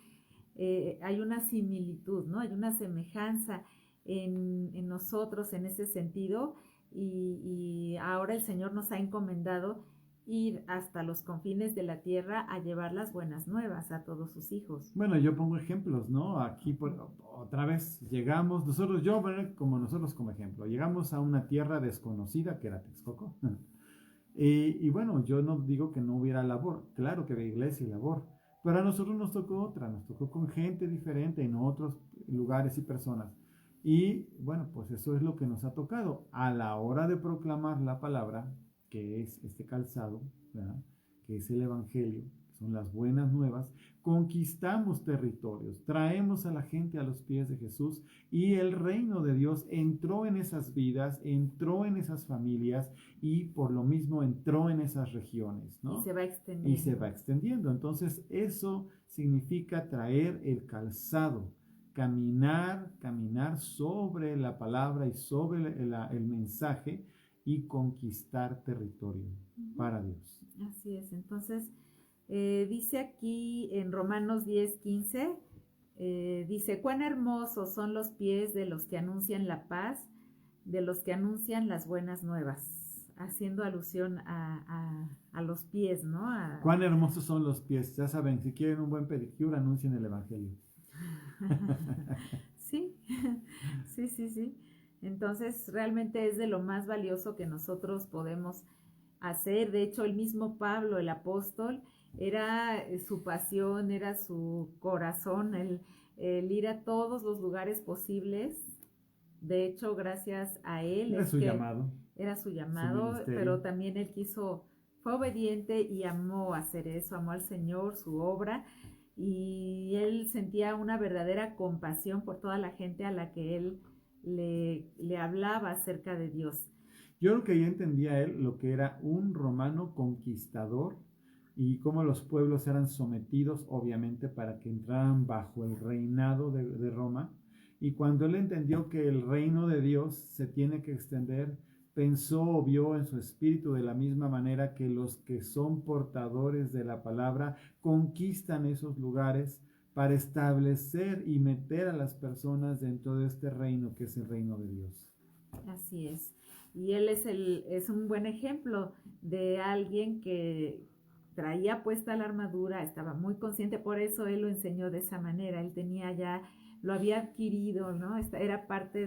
hay una similitud, ¿no? Hay una semejanza en nosotros en ese sentido y ahora el Señor nos ha encomendado ir hasta los confines de la tierra a llevar las buenas nuevas a todos sus hijos. Bueno, yo pongo ejemplos, ¿no? Aquí otra vez llegamos, yo como nosotros como ejemplo, llegamos a una tierra desconocida que era Texcoco. Y bueno, yo no digo que no hubiera labor, claro que de iglesia y labor, pero a nosotros nos tocó otra, nos tocó con gente diferente en otros lugares y personas. Y bueno, pues eso es lo que nos ha tocado a la hora de proclamar la palabra, que es este calzado, ¿verdad? Que es el evangelio, son las buenas nuevas. Conquistamos territorios, traemos a la gente a los pies de Jesús y el reino de Dios entró en esas vidas, entró en esas familias y por lo mismo entró en esas regiones, ¿no? Y se va extendiendo. Y se va extendiendo. Entonces eso significa traer el calzado, caminar sobre la palabra y sobre el mensaje y conquistar territorio para Dios. Así es. Entonces, dice aquí en Romanos 10:15, dice, cuán hermosos son los pies de los que anuncian la paz, de los que anuncian las buenas nuevas, haciendo alusión a los pies, ¿no? Cuán hermosos son los pies. Ya saben, si quieren un buen pedicure, anuncien el evangelio. Sí, sí. Entonces, realmente es de lo más valioso que nosotros podemos hacer. De hecho, el mismo Pablo, el apóstol, era su pasión, era su corazón, el ir a todos los lugares posibles. De hecho, gracias a él. Era su llamado. Era su llamado, pero también él fue obediente y amó hacer eso, amó al Señor, su obra, y él sentía una verdadera compasión por toda la gente a la que él le hablaba acerca de Dios. Yo creo que ya entendía él lo que era un romano conquistador y cómo los pueblos eran sometidos, obviamente, para que entraran bajo el reinado de Roma. Y cuando él entendió que el reino de Dios se tiene que extender, pensó o vio en su espíritu de la misma manera que los que son portadores de la palabra conquistan esos lugares para establecer y meter a las personas dentro de este reino que es el reino de Dios. Así es. Y él es un buen ejemplo de alguien que traía puesta la armadura, estaba muy consciente, por eso él lo enseñó de esa manera, él lo había adquirido, ¿no? Era parte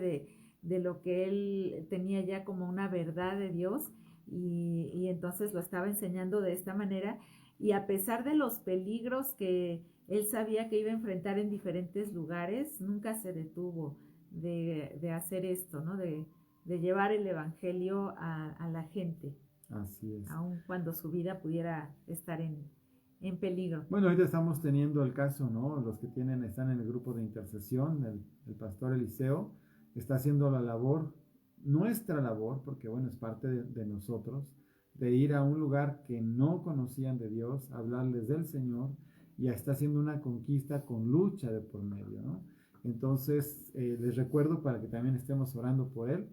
de lo que él tenía ya como una verdad de Dios y entonces lo estaba enseñando de esta manera y a pesar de los peligros que él sabía que iba a enfrentar en diferentes lugares, nunca se detuvo de hacer esto, ¿no? De llevar el evangelio a la gente. Así es. Aun cuando su vida pudiera estar en peligro. Bueno, ahorita estamos teniendo el caso, ¿no? Los que están en el grupo de intercesión, el pastor Eliseo, está haciendo la labor, nuestra labor, porque bueno, es parte de nosotros, de ir a un lugar que no conocían de Dios, hablarles del Señor, y está haciendo una conquista con lucha de por medio, ¿no? Entonces, les recuerdo para que también estemos orando por él,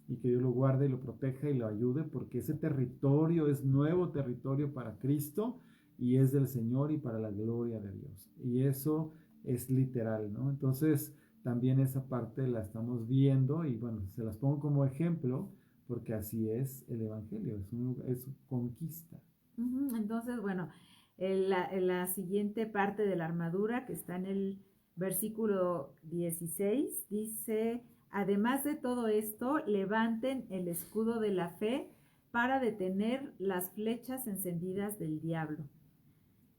y que Dios lo guarde y lo proteja y lo ayude, porque ese territorio es nuevo territorio para Cristo, y es del Señor y para la gloria de Dios. Y eso es literal, ¿no? Entonces, también esa parte la estamos viendo y bueno, se las pongo como ejemplo porque así es el Evangelio, es conquista. Entonces, bueno, la siguiente parte de la armadura que está en el versículo 16 dice, además de todo esto, levanten el escudo de la fe para detener las flechas encendidas del diablo.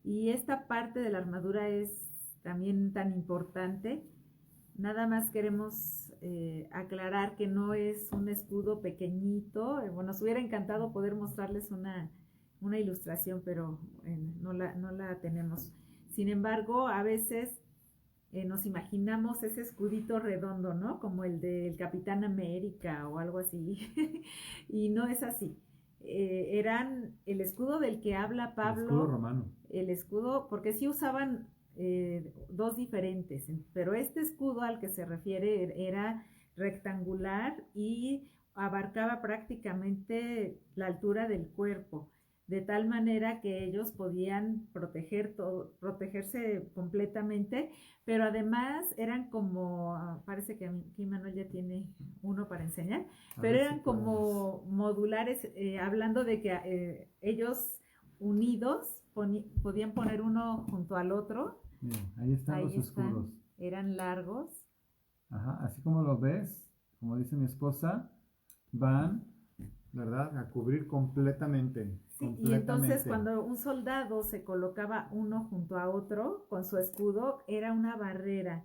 Y esta parte de la armadura es también tan importante. Nada más queremos aclarar que no es un escudo pequeñito. Bueno, nos hubiera encantado poder mostrarles una ilustración, pero no la tenemos. Sin embargo, a veces nos imaginamos ese escudito redondo, ¿no? Como el del Capitán América o algo así. Y no es así. Eran el escudo del que habla Pablo. El escudo romano. El escudo, porque sí usaban dos diferentes, pero este escudo al que se refiere era rectangular y abarcaba prácticamente la altura del cuerpo, de tal manera que ellos podían protegerse completamente, pero además eran como, parece que aquí Manuel ya tiene uno para enseñar, pero eran como modulares, hablando de que ellos unidos podían poner uno junto al otro. Bien, ahí están los escudos. Eran largos. Ajá, así como lo ves, como dice mi esposa, van, ¿verdad?, a cubrir completamente. Sí, y entonces cuando un soldado se colocaba uno junto a otro con su escudo, era una barrera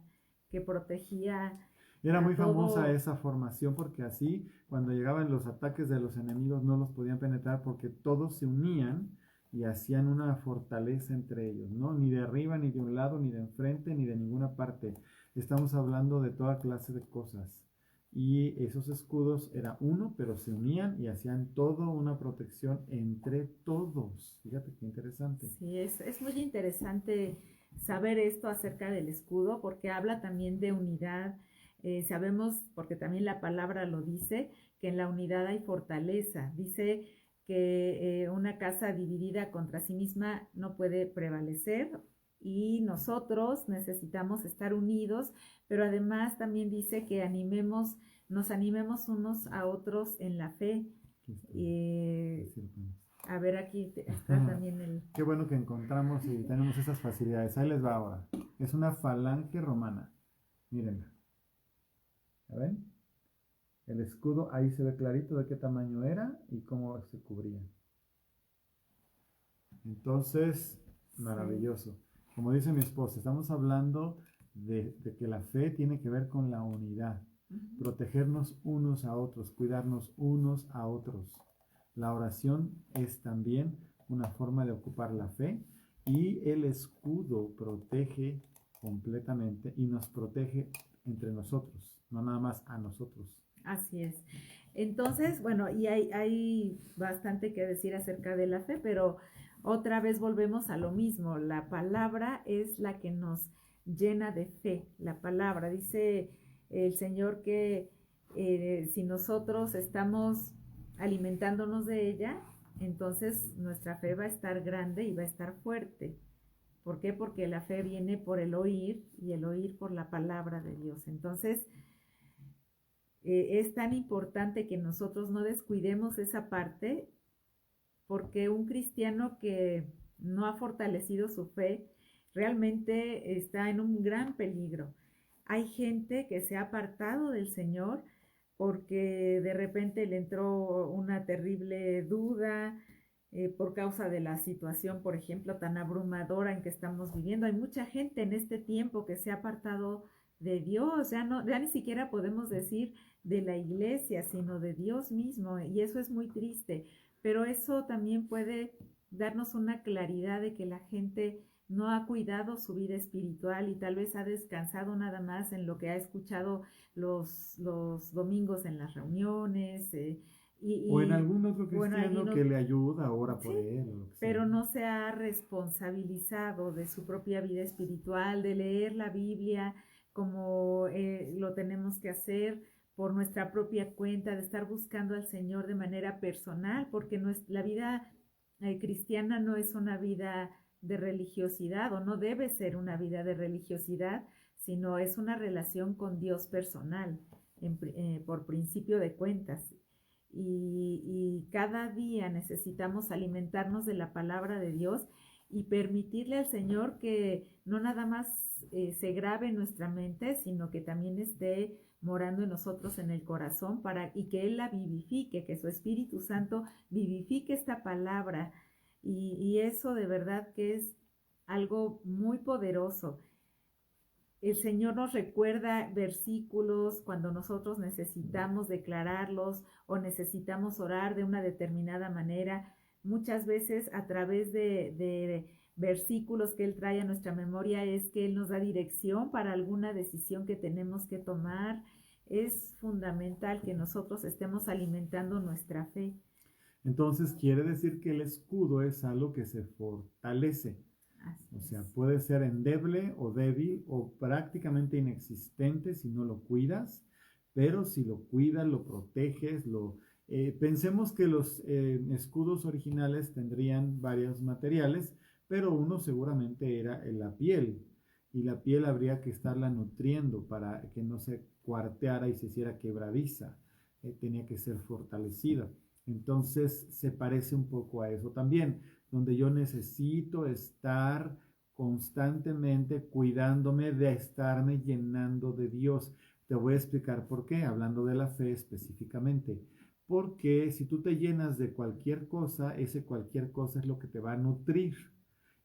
que protegía. Era muy famosa esa formación porque así, cuando llegaban los ataques de los enemigos, no los podían penetrar porque todos se unían y hacían una fortaleza entre ellos, ¿no? Ni de arriba, ni de un lado, ni de enfrente, ni de ninguna parte. Estamos hablando de toda clase de cosas. Y esos escudos era uno, pero se unían y hacían toda una protección entre todos. Fíjate qué interesante. Sí, es muy interesante saber esto acerca del escudo porque habla también de unidad. Sabemos, porque también la palabra lo dice, que en la unidad hay fortaleza. Dice que una casa dividida contra sí misma no puede prevalecer y nosotros necesitamos estar unidos, pero además también dice que nos animemos unos a otros en la fe. A ver, aquí está también el... Qué bueno que encontramos y tenemos esas facilidades. Ahí les va ahora. Es una falange romana. Mírenla. ¿Ya ven? El escudo, ahí se ve clarito de qué tamaño era y cómo se cubría. Entonces, maravilloso. Como dice mi esposa, estamos hablando de que la fe tiene que ver con la unidad. Protegernos unos a otros, cuidarnos unos a otros. La oración es también una forma de ocupar la fe y el escudo protege completamente y nos protege entre nosotros, no nada más a nosotros. Así es. Entonces, bueno, y hay bastante que decir acerca de la fe, pero otra vez volvemos a lo mismo. La palabra es la que nos llena de fe. La palabra, dice el Señor que si nosotros estamos alimentándonos de ella, entonces nuestra fe va a estar grande y va a estar fuerte. ¿Por qué? Porque la fe viene por el oír y el oír por la palabra de Dios. Entonces, es tan importante que nosotros no descuidemos esa parte, porque un cristiano que no ha fortalecido su fe realmente está en un gran peligro. Hay gente que se ha apartado del Señor porque de repente le entró una terrible duda por causa de la situación, por ejemplo, tan abrumadora en que estamos viviendo. Hay mucha gente en este tiempo que se ha apartado de Dios, ya ni siquiera podemos decir de la iglesia, sino de Dios mismo, y eso es muy triste, pero eso también puede darnos una claridad de que la gente no ha cuidado su vida espiritual y tal vez ha descansado nada más en lo que ha escuchado los domingos en las reuniones. O en algún otro cristiano que le ayuda, ora por él. Pero no se ha responsabilizado de su propia vida espiritual, de leer la Biblia como lo tenemos que hacer por nuestra propia cuenta, de estar buscando al Señor de manera personal, porque la vida cristiana no es una vida de religiosidad o no debe ser una vida de religiosidad, sino es una relación con Dios personal, por principio de cuentas. Y cada día necesitamos alimentarnos de la palabra de Dios y permitirle al Señor que no nada más se grabe en nuestra mente, sino que también esté morando en nosotros en el corazón y que Él la vivifique, que su Espíritu Santo vivifique esta palabra. Y eso de verdad que es algo muy poderoso. El Señor nos recuerda versículos cuando nosotros necesitamos declararlos o necesitamos orar de una determinada manera. Muchas veces a través de versículos que Él trae a nuestra memoria es que Él nos da dirección para alguna decisión que tenemos que tomar. Es fundamental que nosotros estemos alimentando nuestra fe. Entonces quiere decir que el escudo es algo que se fortalece. O sea, puede ser endeble o débil o prácticamente inexistente si no lo cuidas, pero si lo cuidas, lo proteges, Pensemos que los escudos originales tendrían varios materiales, pero uno seguramente era la piel, y la piel habría que estarla nutriendo para que no se cuarteara y se hiciera quebradiza, tenía que ser fortalecida. Entonces se parece un poco a eso también, donde yo necesito estar constantemente cuidándome de estarme llenando de Dios. Te voy a explicar por qué, hablando de la fe específicamente. Porque si tú te llenas de cualquier cosa, ese cualquier cosa es lo que te va a nutrir.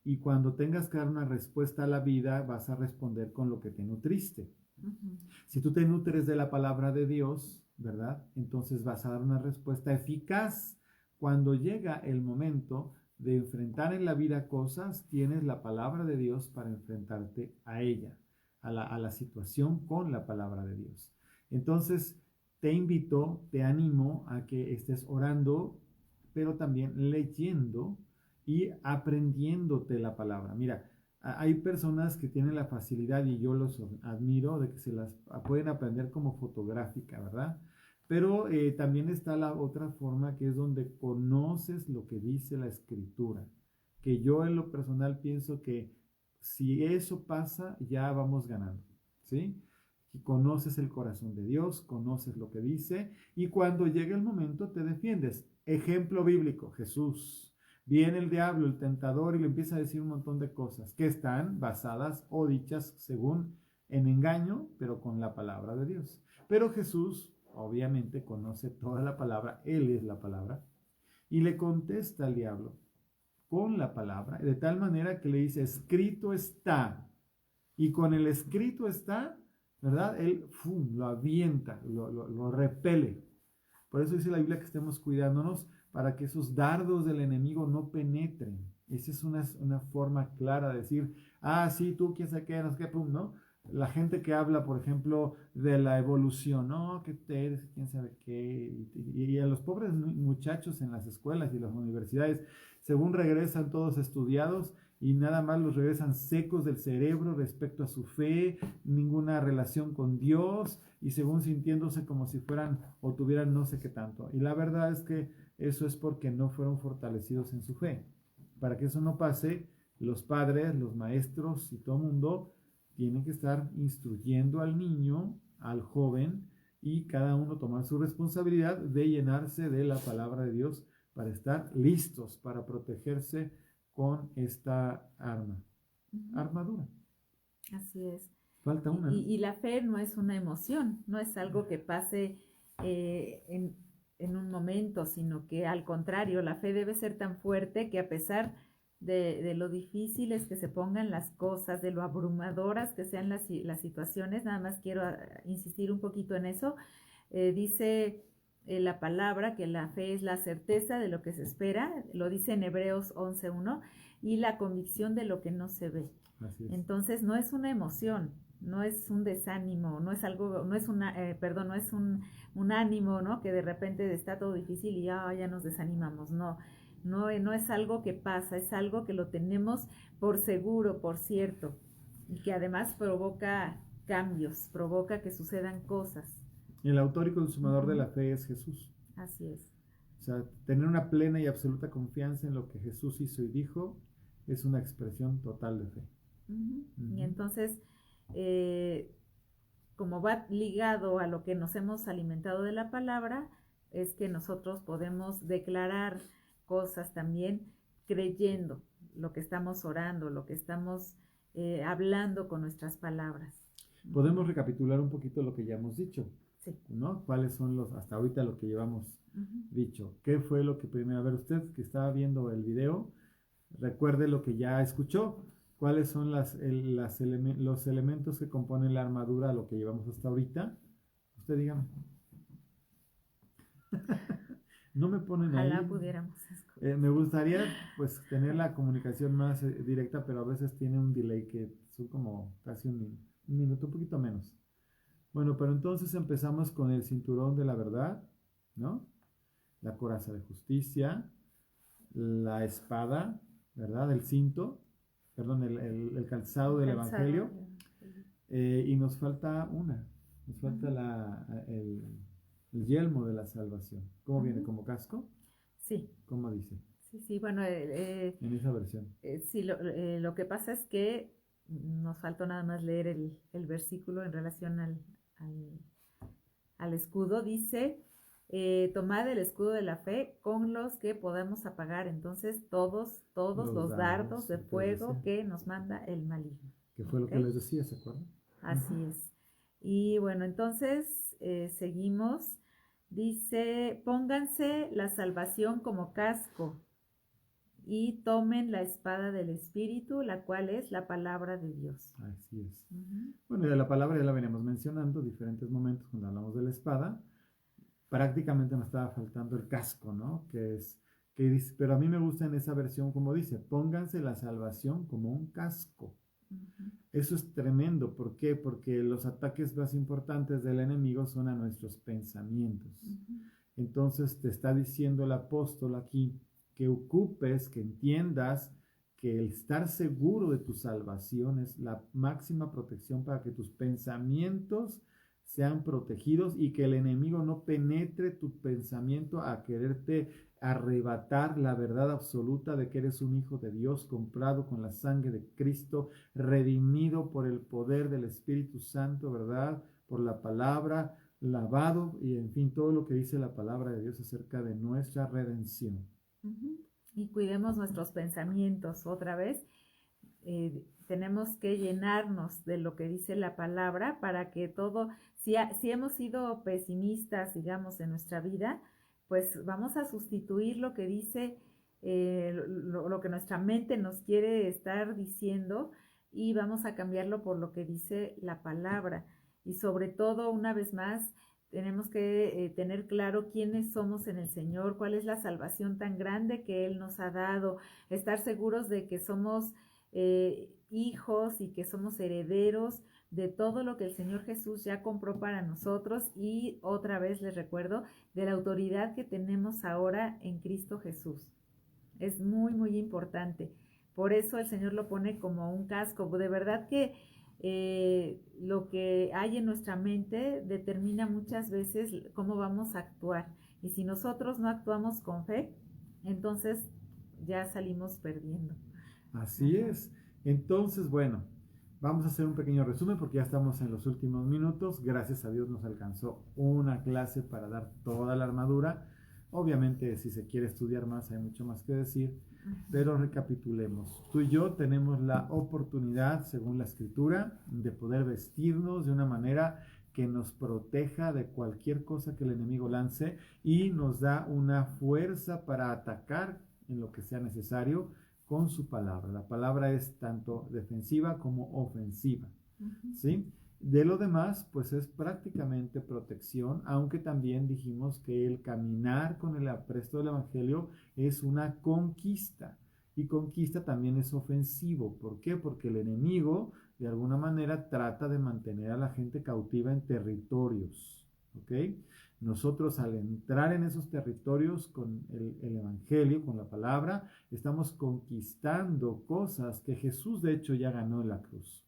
Y cuando tengas que dar una respuesta a la vida, vas a responder con lo que te nutriste. Uh-huh. Si tú te nutres de la palabra de Dios, ¿verdad? Entonces vas a dar una respuesta eficaz. Cuando llega el momento de enfrentar en la vida cosas, tienes la palabra de Dios para enfrentarte a ella, a la situación con la palabra de Dios. Entonces, te invito, te animo a que estés orando, pero también leyendo y aprendiéndote la palabra. Mira, hay personas que tienen la facilidad, y yo los admiro, de que se las pueden aprender como fotográfica, ¿verdad? Pero también está la otra forma, que es donde conoces lo que dice la Escritura. Que yo en lo personal pienso que si eso pasa, ya vamos ganando, ¿sí? Y conoces el corazón de Dios, conoces lo que dice, y cuando llegue el momento te defiendes. Ejemplo bíblico, Jesús. Viene el diablo, el tentador, y le empieza a decir un montón de cosas que están basadas o dichas según en engaño, pero con la palabra de Dios. Pero Jesús obviamente conoce toda la palabra, Él es la palabra, y le contesta al diablo con la palabra, de tal manera que le dice, escrito está, y con el escrito está, ¿verdad? Él lo avienta, lo repele. Por eso dice la Biblia que estemos cuidándonos para que esos dardos del enemigo no penetren. Esa es una forma clara de decir, sí, tú, quién sabe qué, no sé qué, pum, ¿no? La gente que habla, por ejemplo, de la evolución, ¿no? Que te eres, quién sabe qué. Y a los pobres muchachos en las escuelas y las universidades, según regresan todos estudiados, y nada más los regresan secos del cerebro respecto a su fe, ninguna relación con Dios, y según sintiéndose como si fueran o tuvieran no sé qué tanto. Y la verdad es que eso es porque no fueron fortalecidos en su fe. Para que eso no pase, los padres, los maestros y todo el mundo tienen que estar instruyendo al niño, al joven, y cada uno tomar su responsabilidad de llenarse de la palabra de Dios para estar listos para protegerse con esta armadura. Así es. Falta una. Y la fe no es una emoción, no es algo que pase en un momento, sino que al contrario, la fe debe ser tan fuerte que a pesar de lo difíciles que se pongan las cosas, de lo abrumadoras que sean las situaciones, nada más quiero insistir un poquito en eso, dice la palabra que la fe es la certeza de lo que se espera, lo dice en Hebreos 11:1, y la convicción de lo que no se ve. Así es. Entonces no es una emoción, no es un desánimo, no es algo, no es no es un ánimo, ¿no? Que de repente está todo difícil y ya nos desanimamos, no es algo que pasa, es algo que lo tenemos por seguro, por cierto, y que además provoca cambios, provoca que sucedan cosas. El autor y consumador de la fe es Jesús. Así es. O sea, tener una plena y absoluta confianza en lo que Jesús hizo y dijo es una expresión total de fe. Y entonces, como va ligado a lo que nos hemos alimentado de la palabra, es que nosotros podemos declarar cosas también creyendo lo que estamos orando, lo que estamos hablando con nuestras palabras. Podemos recapitular un poquito lo que ya hemos dicho. Sí. ¿No? ¿Cuáles son hasta ahorita lo que llevamos dicho? ¿Qué fue lo que primero? A ver, usted que estaba viendo el video, recuerde lo que ya escuchó. ¿Cuáles son los elementos que componen la armadura, lo que llevamos hasta ahorita? Usted dígame. No me ponen Ojalá ahí. Pudiéramos me gustaría pues tener la comunicación más directa, pero a veces tiene un delay que son como casi un minuto, un poquito menos. Bueno, pero entonces empezamos con el cinturón de la verdad, ¿no? La coraza de justicia, la espada, ¿verdad? El cinto, perdón, el calzado del evangelio. Y nos falta nos falta el yelmo de la salvación. ¿Cómo viene? Ujú. ¿Como casco? Sí, ¿Cómo dice? sí, bueno, En esa versión. sí, lo que pasa es que nos faltó nada más leer el versículo en relación al, al escudo. Dice, tomad el escudo de la fe con los que podamos apagar entonces todos Los los dardos dardos, de entonces fuego decía, que nos manda el maligno. que fue lo ¿Ok? que les decía, ¿se acuerdan? Así Ujú. es. Y bueno, entonces seguimos. Dice, pónganse la salvación como casco y tomen la espada del Espíritu, la cual es la palabra de Dios. Así es. Ujú. Bueno, ya la palabra ya la venimos mencionando en diferentes momentos cuando hablamos de la espada. Prácticamente me estaba faltando el casco, ¿no? Que dice, pero a mí me gusta en esa versión como dice, pónganse la salvación como un casco. Ujú. Eso es tremendo. ¿Por qué? Porque los ataques más importantes del enemigo son a nuestros pensamientos. Ujú. Entonces te está diciendo el apóstol aquí que ocupes, que entiendas que el estar seguro de tu salvación es la máxima protección para que tus pensamientos sean protegidos y que el enemigo no penetre tu pensamiento a quererte arrebatar la verdad absoluta de que eres un hijo de Dios comprado con la sangre de Cristo, redimido por el poder del Espíritu Santo, ¿verdad? Por la palabra, lavado y en fin todo lo que dice la palabra de Dios acerca de nuestra redención. Ujú. Y cuidemos nuestros pensamientos otra vez. Tenemos que llenarnos de lo que dice la palabra para que todo, si hemos sido pesimistas, digamos, en nuestra vida, pues vamos a sustituir lo que dice, lo que nuestra mente nos quiere estar diciendo y vamos a cambiarlo por lo que dice la palabra. Y sobre todo, una vez más, tenemos que tener claro quiénes somos en el Señor, cuál es la salvación tan grande que Él nos ha dado, estar seguros de que somos hijos y que somos herederos de todo lo que el Señor Jesús ya compró para nosotros y otra vez les recuerdo de la autoridad que tenemos ahora en Cristo Jesús. Es muy, muy importante. Por eso el Señor lo pone como un casco. De verdad que lo que hay en nuestra mente determina muchas veces cómo vamos a actuar. Y si nosotros no actuamos con fe, entonces ya salimos perdiendo. Así Ajá. es. Entonces, bueno, vamos a hacer un pequeño resumen porque ya estamos en los últimos minutos. Gracias a Dios nos alcanzó una clase para dar toda la armadura. Obviamente, si se quiere estudiar más, hay mucho más que decir, pero recapitulemos. Tú y yo tenemos la oportunidad, según la escritura, de poder vestirnos de una manera que nos proteja de cualquier cosa que el enemigo lance y nos da una fuerza para atacar en lo que sea necesario con su palabra. La palabra es tanto defensiva como ofensiva, Uh-huh. ¿sí? De lo demás, pues es prácticamente protección, aunque también dijimos que el caminar con el apresto del Evangelio es una conquista. Y conquista también es ofensivo. ¿Por qué? Porque el enemigo, de alguna manera, trata de mantener a la gente cautiva en territorios. ¿Ok? Nosotros al entrar en esos territorios con el Evangelio, con la palabra, estamos conquistando cosas que Jesús de hecho ya ganó en la cruz.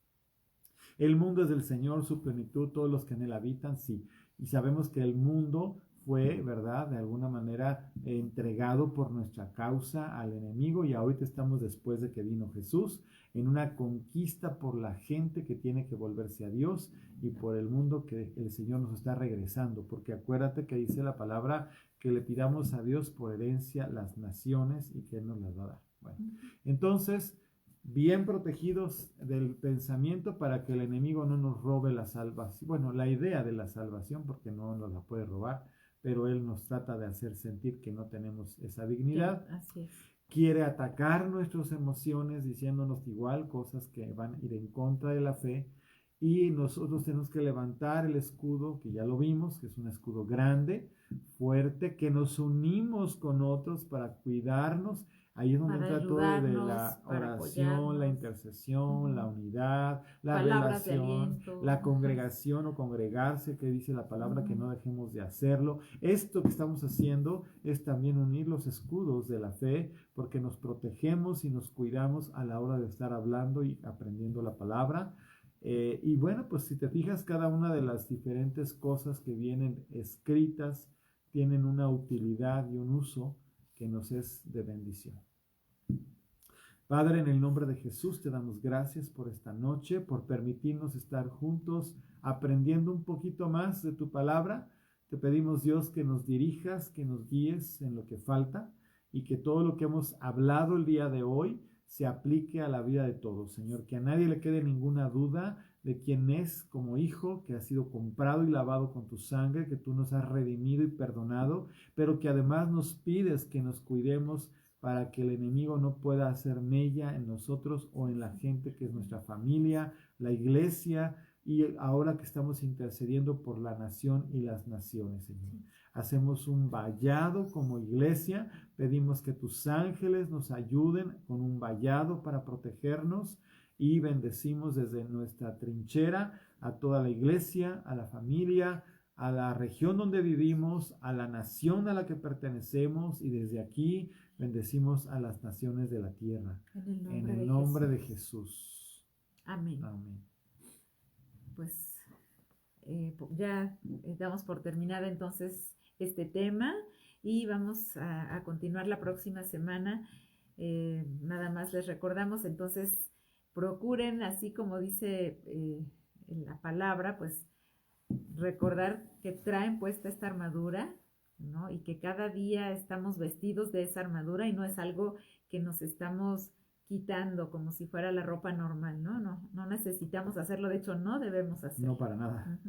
El mundo es del Señor, su plenitud, todos los que en él habitan, sí. Y sabemos que el mundo fue, ¿verdad?, de alguna manera entregado por nuestra causa al enemigo y ahorita estamos después de que vino Jesús en una conquista por la gente que tiene que volverse a Dios y por el mundo que el Señor nos está regresando, porque acuérdate que dice la palabra que le pidamos a Dios por herencia las naciones y que Él nos las va a dar. Bueno, entonces, bien protegidos del pensamiento para que el enemigo no nos robe la salvación, bueno, la idea de la salvación, porque no nos la puede robar, pero él nos trata de hacer sentir que no tenemos esa dignidad. Así es. Quiere atacar nuestras emociones diciéndonos igual cosas que van a ir en contra de la fe y nosotros tenemos que levantar el escudo, que ya lo vimos, que es un escudo grande, fuerte, que nos unimos con otros para cuidarnos. Ahí es donde Para entra todo de ayudarnos, la para oración, la apoyarnos. intercesión, la unidad, la Palabras de relación, aliento. la congregación o congregarse, que dice la palabra que no dejemos de hacerlo. Esto que estamos haciendo es también unir los escudos de la fe, porque nos protegemos y nos cuidamos a la hora de estar hablando y aprendiendo la palabra. Y bueno, pues si te fijas, cada una de las diferentes cosas que vienen escritas tienen una utilidad y un uso que nos es de bendición. Padre, en el nombre de Jesús te damos gracias por esta noche, por permitirnos estar juntos aprendiendo un poquito más de tu palabra. Te pedimos, Dios, que nos dirijas, que nos guíes en lo que falta y que todo lo que hemos hablado el día de hoy se aplique a la vida de todos, Señor, que a nadie le quede ninguna duda de quién es como hijo, que ha sido comprado y lavado con tu sangre, que tú nos has redimido y perdonado, pero que además nos pides que nos cuidemos para que el enemigo no pueda hacer mella en nosotros o en la gente que es nuestra familia, la iglesia, y ahora que estamos intercediendo por la nación y las naciones, Señor. Hacemos un vallado como iglesia, pedimos que tus ángeles nos ayuden con un vallado para protegernos y bendecimos desde nuestra trinchera a toda la iglesia, a la familia, a la región donde vivimos, a la nación a la que pertenecemos, y desde aquí bendecimos a las naciones de la tierra. En el nombre de Jesús. Amén. Amén. Pues ya damos por terminada entonces este tema y vamos a continuar la próxima semana. Nada más les recordamos, entonces procuren, así como dice en la palabra, pues recordar que traen puesta esta armadura, ¿no? Y que cada día estamos vestidos de esa armadura y no es algo que nos estamos quitando como si fuera la ropa normal, ¿no? No necesitamos hacerlo, de hecho no debemos hacerlo. No, para nada.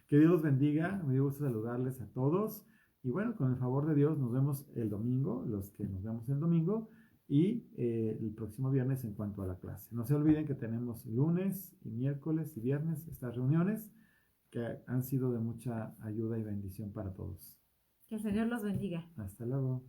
Que Dios los bendiga, me dio gusto saludarles a todos y bueno, con el favor de Dios nos vemos el domingo, los que nos vemos el domingo, y el próximo viernes en cuanto a la clase. No se olviden que tenemos lunes y miércoles y viernes estas reuniones que han sido de mucha ayuda y bendición para todos. Que el Señor los bendiga. Hasta luego.